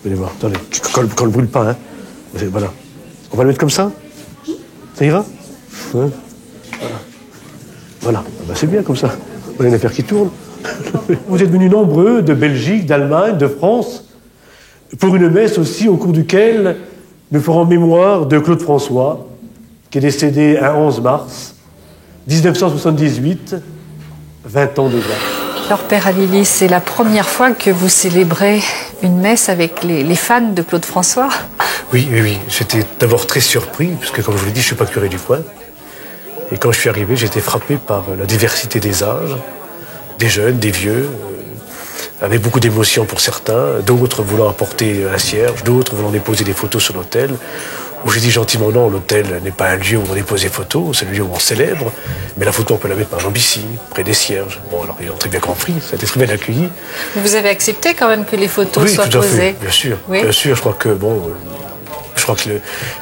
Venez voir, attendez, qu'on ne brûle pas, hein? Voilà. On va le mettre comme ça? Ça ira? Hein? Voilà. Ah ben, c'est bien comme ça. On a une affaire qui tourne. Vous êtes venus nombreux de Belgique, d'Allemagne, de France, pour une messe aussi au cours duquel nous ferons mémoire de Claude François, qui est décédé un 11 mars 1978, 20 ans déjà. Alors, Père Halili, c'est la première fois que vous célébrez une messe avec les fans de Claude François? Oui. J'étais d'abord très surpris, puisque comme je vous l'ai dit, je ne suis pas curé du coin. Et quand je suis arrivé, j'ai été frappé par la diversité des âges, des jeunes, des vieux, avec beaucoup d'émotions pour certains, d'autres voulant apporter un cierge, d'autres voulant déposer des photos sur l'autel, où j'ai dit gentiment non, l'autel n'est pas un lieu où on dépose des photos, c'est le lieu où on célèbre, mais la photo on peut la mettre par exemple ici, près des cierges. Bon alors ils ont très bien compris, ça a été très bien accueilli. Vous avez accepté quand même que les photos soient posées? Fait, bien sûr, oui. Bien sûr, je crois que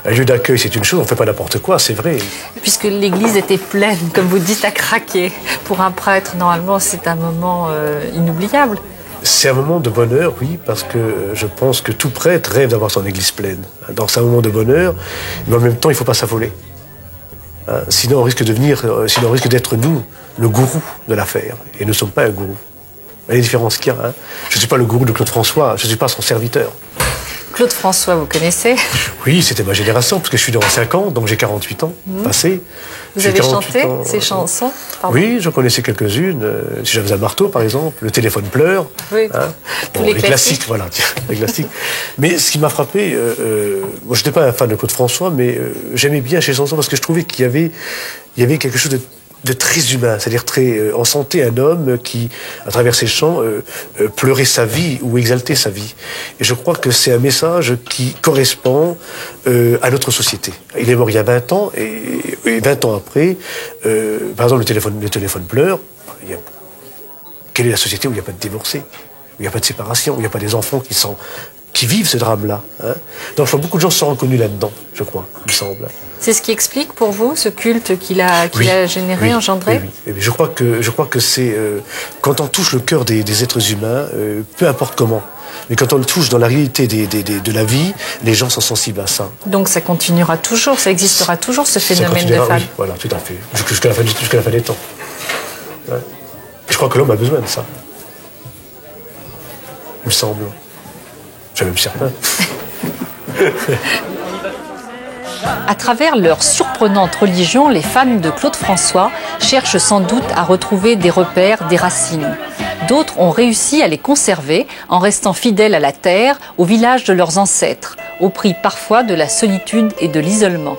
un lieu d'accueil, c'est une chose, on ne fait pas n'importe quoi, c'est vrai. Puisque l'église était pleine, comme vous dites, à craquer. Pour un prêtre, normalement, c'est un moment inoubliable. C'est un moment de bonheur, oui, parce que je pense que tout prêtre rêve d'avoir son église pleine. Donc c'est un moment de bonheur, mais en même temps, il ne faut pas s'affoler. Hein, sinon, on risque d'être nous, le gourou de l'affaire. Et nous ne sommes pas un gourou. Il y a les différences qu'il y a. Hein. Je ne suis pas le gourou de Claude François, je ne suis pas son serviteur. Claude François, vous connaissez? Oui, c'était ma génération, parce que je suis dans 5 ans, donc j'ai 48 ans passés. Vous avez chanté ces chansons? Pardon. Oui, je connaissais quelques-unes. Si j'avais un marteau, par exemple, le téléphone pleure. Oui. Hein. Bon, les classiques, voilà, les classiques. Mais ce qui m'a frappé, moi je n'étais pas un fan de Claude François, mais j'aimais bien ces chansons parce que je trouvais qu'il y avait quelque chose de très humain, c'est-à-dire on sentait un homme qui, à travers ses chants, pleurait sa vie ou exaltait sa vie. Et je crois que c'est un message qui correspond à notre société. Il est mort il y a 20 ans, et 20 ans après, par exemple, le téléphone pleure. Quelle est la société où il n'y a pas de divorcés, où il n'y a pas de séparation, où il n'y a pas des enfants qui vivent ce drame-là, hein. Donc je crois que beaucoup de gens se sont reconnus là-dedans, je crois, il me semble. C'est ce qui explique pour vous ce culte qu'il a généré, engendré? Oui. Je crois que c'est quand on touche le cœur des êtres humains, peu importe comment, mais quand on le touche dans la réalité de la vie, les gens sont sensibles à ça. Donc ça continuera toujours, ça existera toujours ce phénomène de femme? Oui, voilà, tout à fait, jusqu'à la fin des temps. Ouais. Je crois que l'homme a besoin de ça. Il me semble. Je suis même certain. À travers leur surprenante religion, les fans de Claude François cherchent sans doute à retrouver des repères, des racines. D'autres ont réussi à les conserver en restant fidèles à la terre, au village de leurs ancêtres, au prix parfois de la solitude et de l'isolement.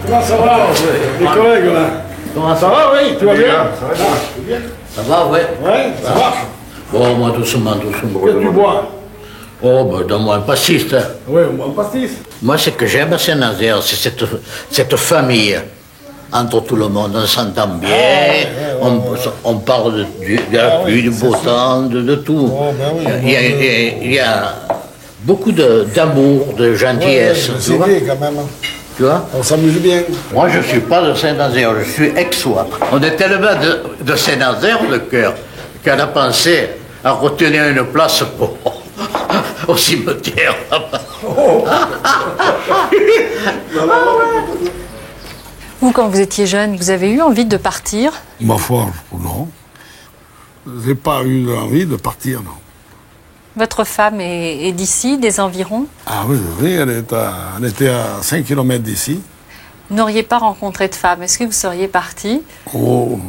Comment ça va, les collègues là? Comment ça va, oui? Tout va bien? Ça va, ouais. Ouais, ça va. Bon, moi, doucement. Qu'est-ce que tu bois? Oh, ben, donne-moi un pastis. Hein. Oui, un pastis. Moi, ce que j'aime à Saint-Nazaire, c'est cette famille. Entre tout le monde, on s'entend bien, on parle de la pluie, du beau temps, de tout. Oh, ben oui, il y a beaucoup d'amour, de gentillesse. Ouais, c'est bien quand même. Tu vois? On s'amuse bien. Moi, je ne suis pas de Saint-Nazaire, je suis aixois. On est tellement de Saint-Nazaire, le cœur, qu'on a pensé à retenir une place au cimetière. Vous, quand vous étiez jeune, vous avez eu envie de partir? Ma foi, non. Je n'ai pas eu envie de partir, non. Votre femme est d'ici, des environs? Ah oui, elle était à 5 km d'ici. Vous n'auriez pas rencontré de femme, est-ce que vous seriez parti? Oh,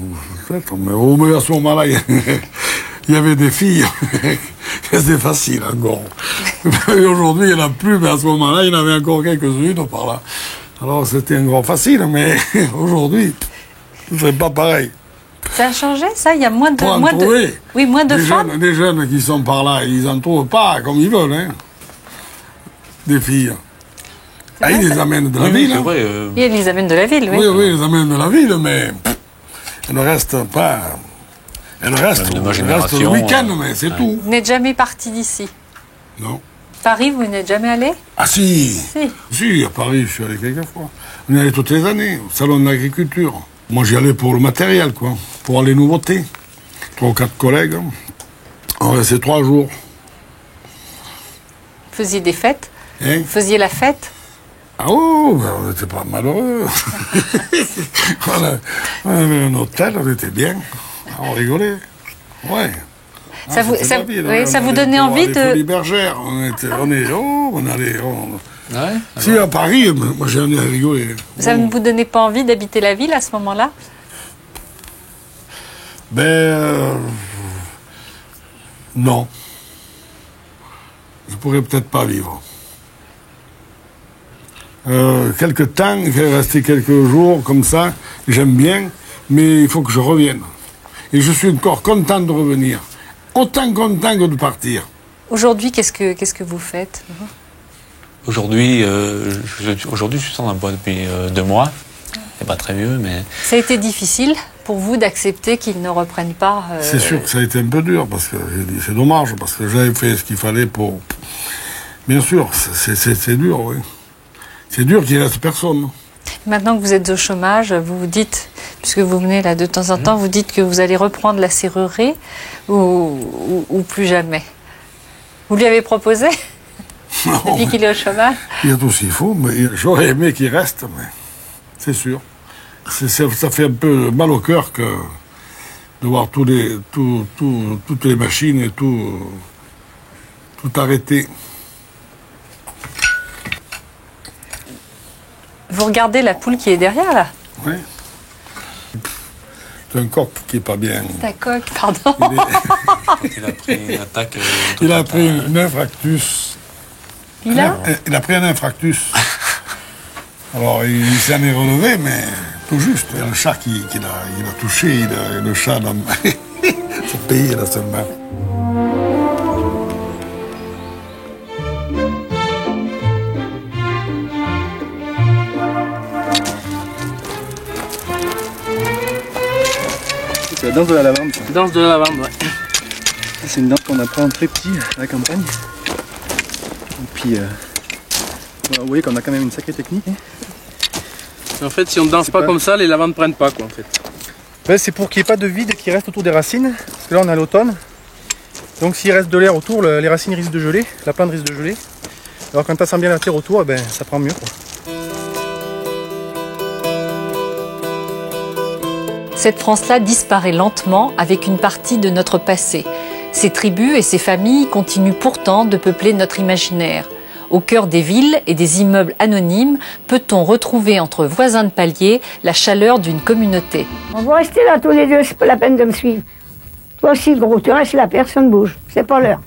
peut-être, mais à ce moment-là, il y avait des filles. C'était facile encore. Aujourd'hui, il n'y en a plus, mais à ce moment-là, il y en avait encore quelques-unes par là. Alors c'était un grand facile, mais aujourd'hui, c'est pas pareil. Ça a changé, ça? Il y a moins de femmes? Les jeunes qui sont par là, ils n'en trouvent pas comme ils veulent, hein. Des filles. Ah, ils les amènent de la ville. C'est vrai. Ils les amènent de la ville, oui. Oui, oui, ils les amènent de la ville, mais elles ne restent pas. Elles restent le week-end, mais c'est tout. Vous n'êtes jamais parti d'ici? Non. Paris, vous n'êtes jamais allé? Ah si. Si, à Paris, je suis allé quelques fois. On y allait toutes les années, au salon de l'agriculture. Moi, j'y allais pour le matériel, quoi, pour les nouveautés. 3 ou 4 collègues. On restait 3 jours. Vous faisiez des fêtes? Hein? Vous faisiez la fête? Ah oh, ben, on n'était pas malheureux. On avait un hôtel, on était bien. On rigolait. Ouais. Ça vous, ça vous donnait envie de... Folies Bergères, on allait... Ouais, si, à Paris, moi j'en ai rigolé. Ça ne vous donnait pas envie d'habiter la ville à ce moment-là? Non. Je pourrais peut-être pas vivre. Quelque temps, je vais rester quelques jours comme ça, j'aime bien, mais il faut que je revienne. Et je suis encore content de revenir. Autant content que de partir. Aujourd'hui, qu'est-ce que vous faites? Aujourd'hui, je suis sans emploi depuis 2 mois. C'est pas très vieux, mais... Ça a été difficile pour vous d'accepter qu'ils ne reprennent pas... C'est sûr que ça a été un peu dur, parce que j'ai dit, c'est dommage, parce que j'avais fait ce qu'il fallait pour... Bien sûr, c'est dur, oui. C'est dur qu'il ne reste personne. Maintenant que vous êtes au chômage, vous vous dites, puisque vous venez là de temps en temps, vous dites que vous allez reprendre la serrurerie ou plus jamais. Vous lui avez proposé depuis qu'il est au chômage? Il y a tout ce qu'il faut, mais j'aurais aimé qu'il reste, mais c'est sûr. Ça fait un peu mal au cœur de voir toutes les machines et tout arrêter. Vous regardez la poule qui est derrière, là? Oui. C'est un coq qui n'est pas bien. C'est un coq, pardon. Il a pris une attaque. Il a pris un infarctus. Il a pris un infarctus. Alors, il s'en est relevé, mais tout juste. Il y a le chat qui l'a touché. Le chat dans ce pays, là, seulement. C'est la danse de la lavande. Danse de la lavande, ouais. C'est une danse qu'on apprend très petit à la campagne. Et puis, voilà, vous voyez qu'on a quand même une sacrée technique. En fait, si on ne danse pas comme ça, les lavandes ne prennent pas, quoi, en fait. Ouais, c'est pour qu'il n'y ait pas de vide qui reste autour des racines. Parce que là, on a l'automne. Donc, s'il reste de l'air autour, les racines risquent de geler, la plante risque de geler. Alors, quand on sent bien la terre autour, ben, ça prend mieux, quoi. Cette France-là disparaît lentement avec une partie de notre passé. Ces tribus et ces familles continuent pourtant de peupler notre imaginaire. Au cœur des villes et des immeubles anonymes, peut-on retrouver entre voisins de palier la chaleur d'une communauté. On va rester là tous les deux, c'est pas la peine de me suivre. Toi aussi, gros, tu restes là, personne bouge. C'est pas l'heure.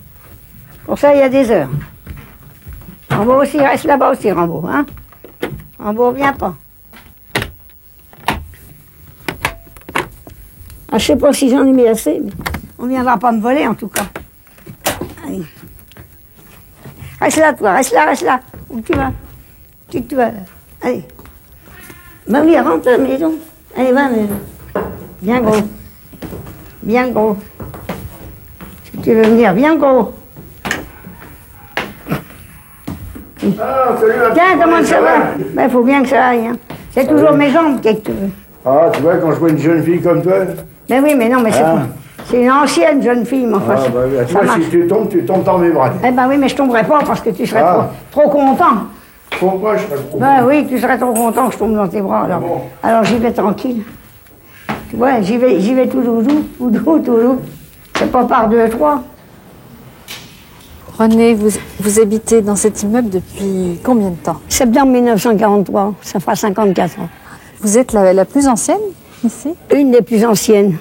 Pour ça, il y a des heures. Rambo aussi, reste là-bas aussi, Rambo. Hein? Rambo, viens pas. Ah, je sais pas si j'en ai mis assez, mais on ne viendra pas me voler en tout cas. Allez. Reste là, toi, reste là. Où tu vas? Tu vas. Allez. Ben oui, rentre à la maison. Allez, va à la maison. Bien gros. Bien gros. Si tu veux venir, bien gros. Ah, salut, tiens, comment ça va? Ben, il faut bien que ça aille. Hein. C'est toujours mes jambes que tu veux. Ah, tu vois, quand je vois une jeune fille comme toi. Ben oui, mais non, mais c'est une ancienne jeune fille, mais enfin. Ah, bah, tu vois, si tu tombes dans mes bras. Eh ben oui, mais je tomberai pas parce que tu serais trop content. Pourquoi je serais trop content? Ben oui, tu serais trop content que je tombe dans tes bras. Alors, alors j'y vais tranquille. Tu vois, j'y vais tout doudou. C'est pas par 2, 3. René, vous habitez dans cet immeuble depuis combien de temps? Septembre 1943, ça fera 54 ans. Vous êtes la plus ancienne ici? Une des plus anciennes.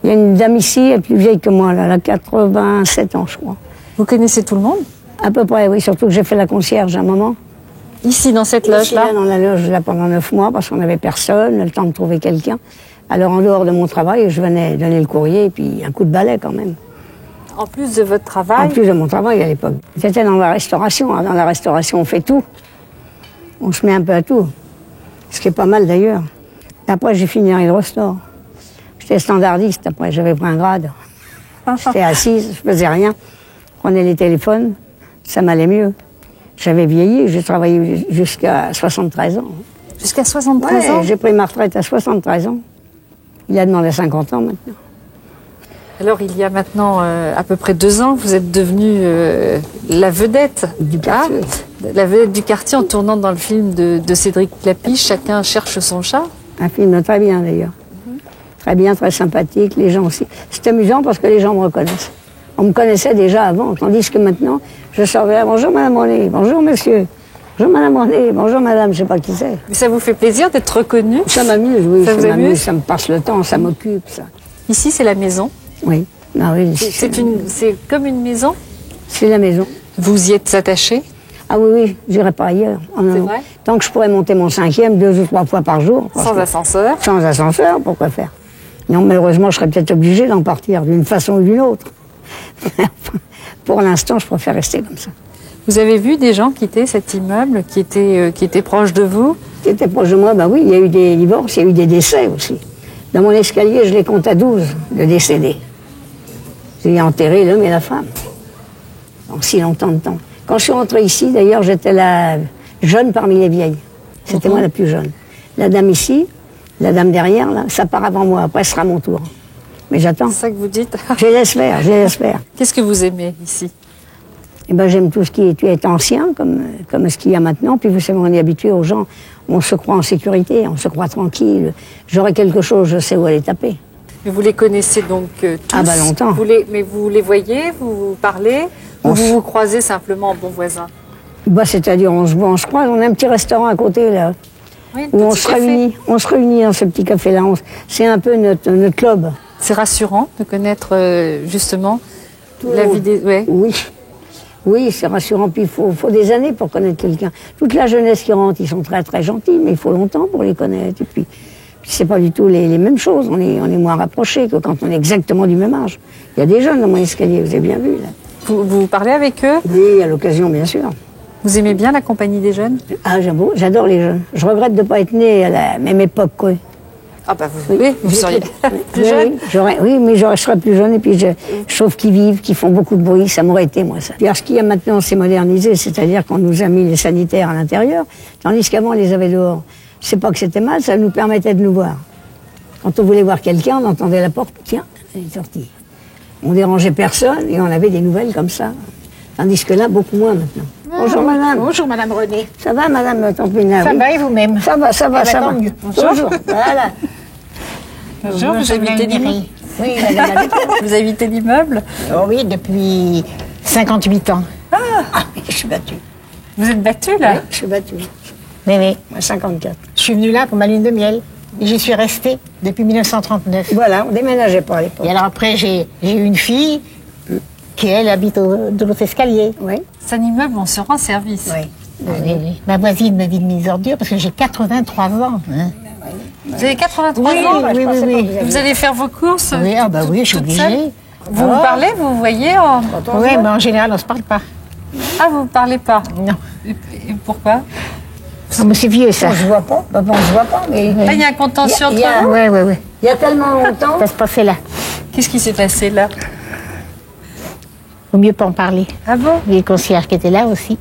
Il y a une dame ici, elle est plus vieille que moi, là, elle a 87 ans, je crois. Vous connaissez tout le monde? À peu près, oui, surtout que j'ai fait la concierge à un moment. Ici, dans cette loge-là? Dans la loge, là, pendant 9 mois, parce qu'on n'avait personne, le temps de trouver quelqu'un. Alors, en dehors de mon travail, je venais donner le courrier, et puis un coup de balai, quand même. En plus de votre travail? En plus de mon travail, à l'époque. J'étais dans la restauration. Dans la restauration, on fait tout. On se met un peu à tout. Ce qui est pas mal d'ailleurs. Après, j'ai fini dans l'hydrostore. J'étais standardiste, après, j'avais pris un grade. J'étais assise, je faisais rien. Je prenais les téléphones, ça m'allait mieux. J'avais vieilli, j'ai travaillé jusqu'à 73 ans. Jusqu'à 73 ans? J'ai pris ma retraite à 73 ans. Il a demandé 50 ans maintenant. Alors, il y a maintenant à peu près 2 ans, vous êtes devenue la vedette du quartier. La vedette du quartier en tournant dans le film de Cédric Clapiche, Chacun cherche son chat. Un film très bien d'ailleurs. Très bien, très sympathique, les gens aussi. C'est amusant parce que les gens me reconnaissent. On me connaissait déjà avant, tandis que maintenant, je sors vers bonjour madame René, bonjour monsieur, bonjour madame René, bonjour madame, je sais pas qui c'est. Mais ça vous fait plaisir d'être reconnue? Ça m'amuse, oui, ça vous amuse? Ça me passe le temps, ça m'occupe, ça. Ici, c'est la maison? Oui. Ah, oui c'est comme une maison? C'est la maison. Vous y êtes attaché? Ah oui, oui, j'irai pas ailleurs. C'est vrai? Tant que je pourrais monter mon 5e 2 ou 3 fois par jour. Sans ascenseur? Sans ascenseur, pourquoi faire? Non, malheureusement, je serais peut-être obligée d'en partir d'une façon ou d'une autre. Pour l'instant, je préfère rester comme ça. Vous avez vu des gens quitter cet immeuble qui était proche de vous? Qui étaient proche de moi, ben oui, il y a eu des divorces, il y a eu des décès aussi. Dans mon escalier, je les compte à 12 de décédés. J'ai enterré l'homme et la femme. En si longtemps de temps. Quand je suis rentrée ici, d'ailleurs, j'étais la jeune parmi les vieilles. C'était moi la plus jeune. La dame ici, la dame derrière, là, ça part avant moi. Après, ce sera mon tour. Mais j'attends. C'est ça que vous dites? Je l'espère, je l'espère. Qu'est-ce que vous aimez ici? Eh ben, j'aime tout ce qui est ancien, comme ce qu'il y a maintenant. Puis vous savez, on est habitué aux gens. On se croit en sécurité, on se croit tranquille. J'aurai quelque chose, je sais où aller taper. Mais vous les connaissez donc tous? Ah bah longtemps. Mais vous les voyez, vous parlez, ou vous vous croisez simplement en bon voisin? Bah, c'est-à-dire, on se croise, on a un petit restaurant à côté, là, oui, où on se réunit dans ce petit café-là. C'est un peu notre club. C'est rassurant de connaître, justement, la vie des... Ouais. Oui, c'est rassurant. Puis il faut des années pour connaître quelqu'un. Toute la jeunesse qui rentre, ils sont très très gentils, mais il faut longtemps pour les connaître. Et puis c'est pas du tout les mêmes choses. On est moins rapprochés que quand on est exactement du même âge. Il y a des jeunes dans mon escalier, vous avez bien vu, là. Vous parlez avec eux? Oui, à l'occasion, bien sûr. Vous aimez bien la compagnie des jeunes? Ah, j'adore les jeunes. Je regrette de ne pas être née à la même époque, quoi. Ah bah vous seriez plus jeune? Oui, mais je serais plus jeune et puis je trouve qu'ils vivent, qu'ils font beaucoup de bruit, ça m'aurait été moi ça. Puis alors, ce qu'il y a maintenant, c'est modernisé, c'est-à-dire qu'on nous a mis les sanitaires à l'intérieur, tandis qu'avant on les avait dehors. Je sais pas que c'était mal, ça nous permettait de nous voir. Quand on voulait voir quelqu'un, on entendait la porte, tiens, elle est sortie. On dérangeait personne et on avait des nouvelles comme ça. Tandis que là, beaucoup moins maintenant. Bonjour madame. Bonjour madame René. Ça va madame Tampina? Ça va et vous-même? Ça va, ça va, ça va. Bonjour. Voilà. Bonjour, vous habitez l'immeuble? Oui, madame. Vous habitez l'immeuble? Oh oui, depuis 58 ans. Ah, je suis battue. Vous êtes battue là? Oui, je suis battue. Oui, oui. À 54. Je suis venue là pour ma lune de miel. Et j'y suis restée depuis 1939. Voilà, on déménageait pas à l'époque. Et alors après, j'ai eu une fille qui, elle, habite de l'autre escalier. Oui. C'est un immeuble, on se rend service. Oui. Oui. Ma voisine me vide mes ordures parce que j'ai 83 ans. Hein. Vous avez 83 oui, ans? Oui. Vous allez faire vos courses? Oui, ah bah oui, je suis obligée. Vous parlez, vous voyez? Oui, mais en général, on ne se parle pas. Ah, vous ne parlez pas? Non. Et pourquoi? Ah, mais c'est vieux, ça. On se voit pas. Bah, on se voit pas, mais... Ah, il y a un contentieux entre vous? Oui. Il y a tellement longtemps... Ça se passait là. Qu'est-ce qui s'est passé là? Vaut mieux pas en parler. Ah bon? Il y a le concierge qui était là aussi.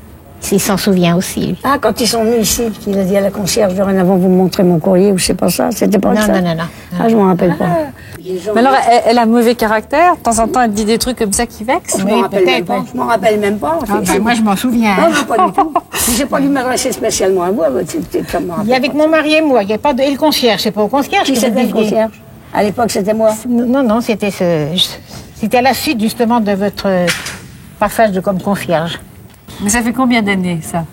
Il s'en souvient aussi, lui. Ah, quand ils sont venus ici, il a dit à la concierge, dorénavant, vous me montrez mon courrier, ou je sais pas ça, c'était pas ça? Non. Ah, je m'en rappelle pas. Mais alors, elle a un mauvais caractère? De temps en temps, elle dit des trucs comme ça qui vexent? Je m'en rappelle même pas. Je m'en rappelle même pas. Moi, je m'en souviens. Non, pas du tout. J'ai pas dû m'adresser spécialement à vous, à votre Il y a avec mon mari et moi, il n'y a pas de... Et le concierge, c'est pas au concierge qui c'était le concierge? À l'époque, c'était moi. Non, c'était à la suite, justement, de votre passage de comme concierge. Mais ça fait combien d'années, ça,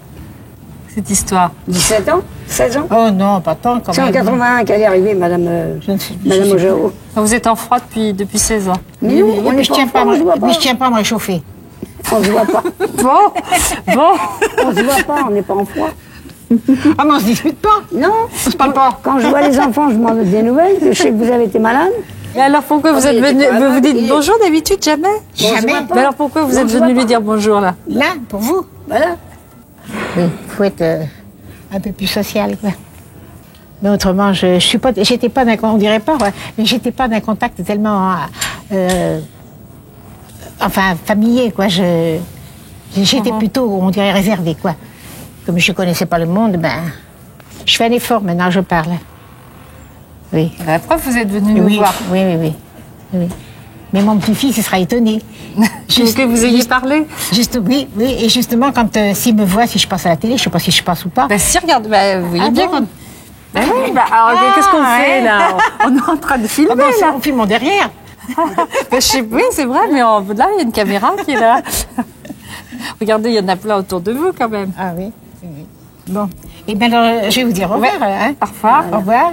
cette histoire? 17 ans? 16 ans? Oh non, pas tant quand même. C'est en 81 qu'elle est arrivée, madame Ojao. Vous êtes en froid depuis 16 ans? Mais nous, je tiens pas à me réchauffer. On se voit pas. Bon. On se voit pas, on n'est pas en froid. Ah, mais on se dispute pas. Non. On se parle pas. Quand je vois les enfants, je m'en donne des nouvelles. Je sais que vous avez été malade. Et alors pourquoi vous êtes venu? Vous dites bonjour d'habitude? Jamais? Jamais. Mais alors pourquoi vous êtes venu lui dire bonjour là? Là, pour vous? Voilà. Oui, il faut être un peu plus sociale, quoi. Mais autrement, j'étais pas on dirait pas, ouais, mais j'étais pas d'un contact tellement, enfin, familier, quoi. J'étais plutôt, on dirait, réservée, quoi. Comme je connaissais pas le monde, ben, je fais un effort maintenant, je parle. Oui. La preuve, vous êtes venu nous voir. Oui. Mais mon petit-fils sera étonné. Juste que vous ayez parlé. Oui, et justement, quand s'il me voit, si je passe à la télé, je sais pas si je passe ou pas. Ben si, regarde, vous voyez bien qu'on... Ben oui, alors qu'est-ce qu'on fait là? On est en train de filmer là. On filme en derrière. Oui, c'est vrai, mais là, il y a une caméra qui est là. Regardez, il y en a plein autour de vous quand même. Ah oui. Bon. Et bien alors, je vais vous dire au revoir. Hein. Au revoir. Au revoir.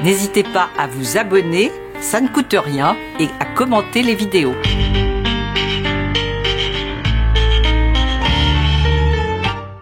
N'hésitez pas à vous abonner, ça ne coûte rien, et à commenter les vidéos.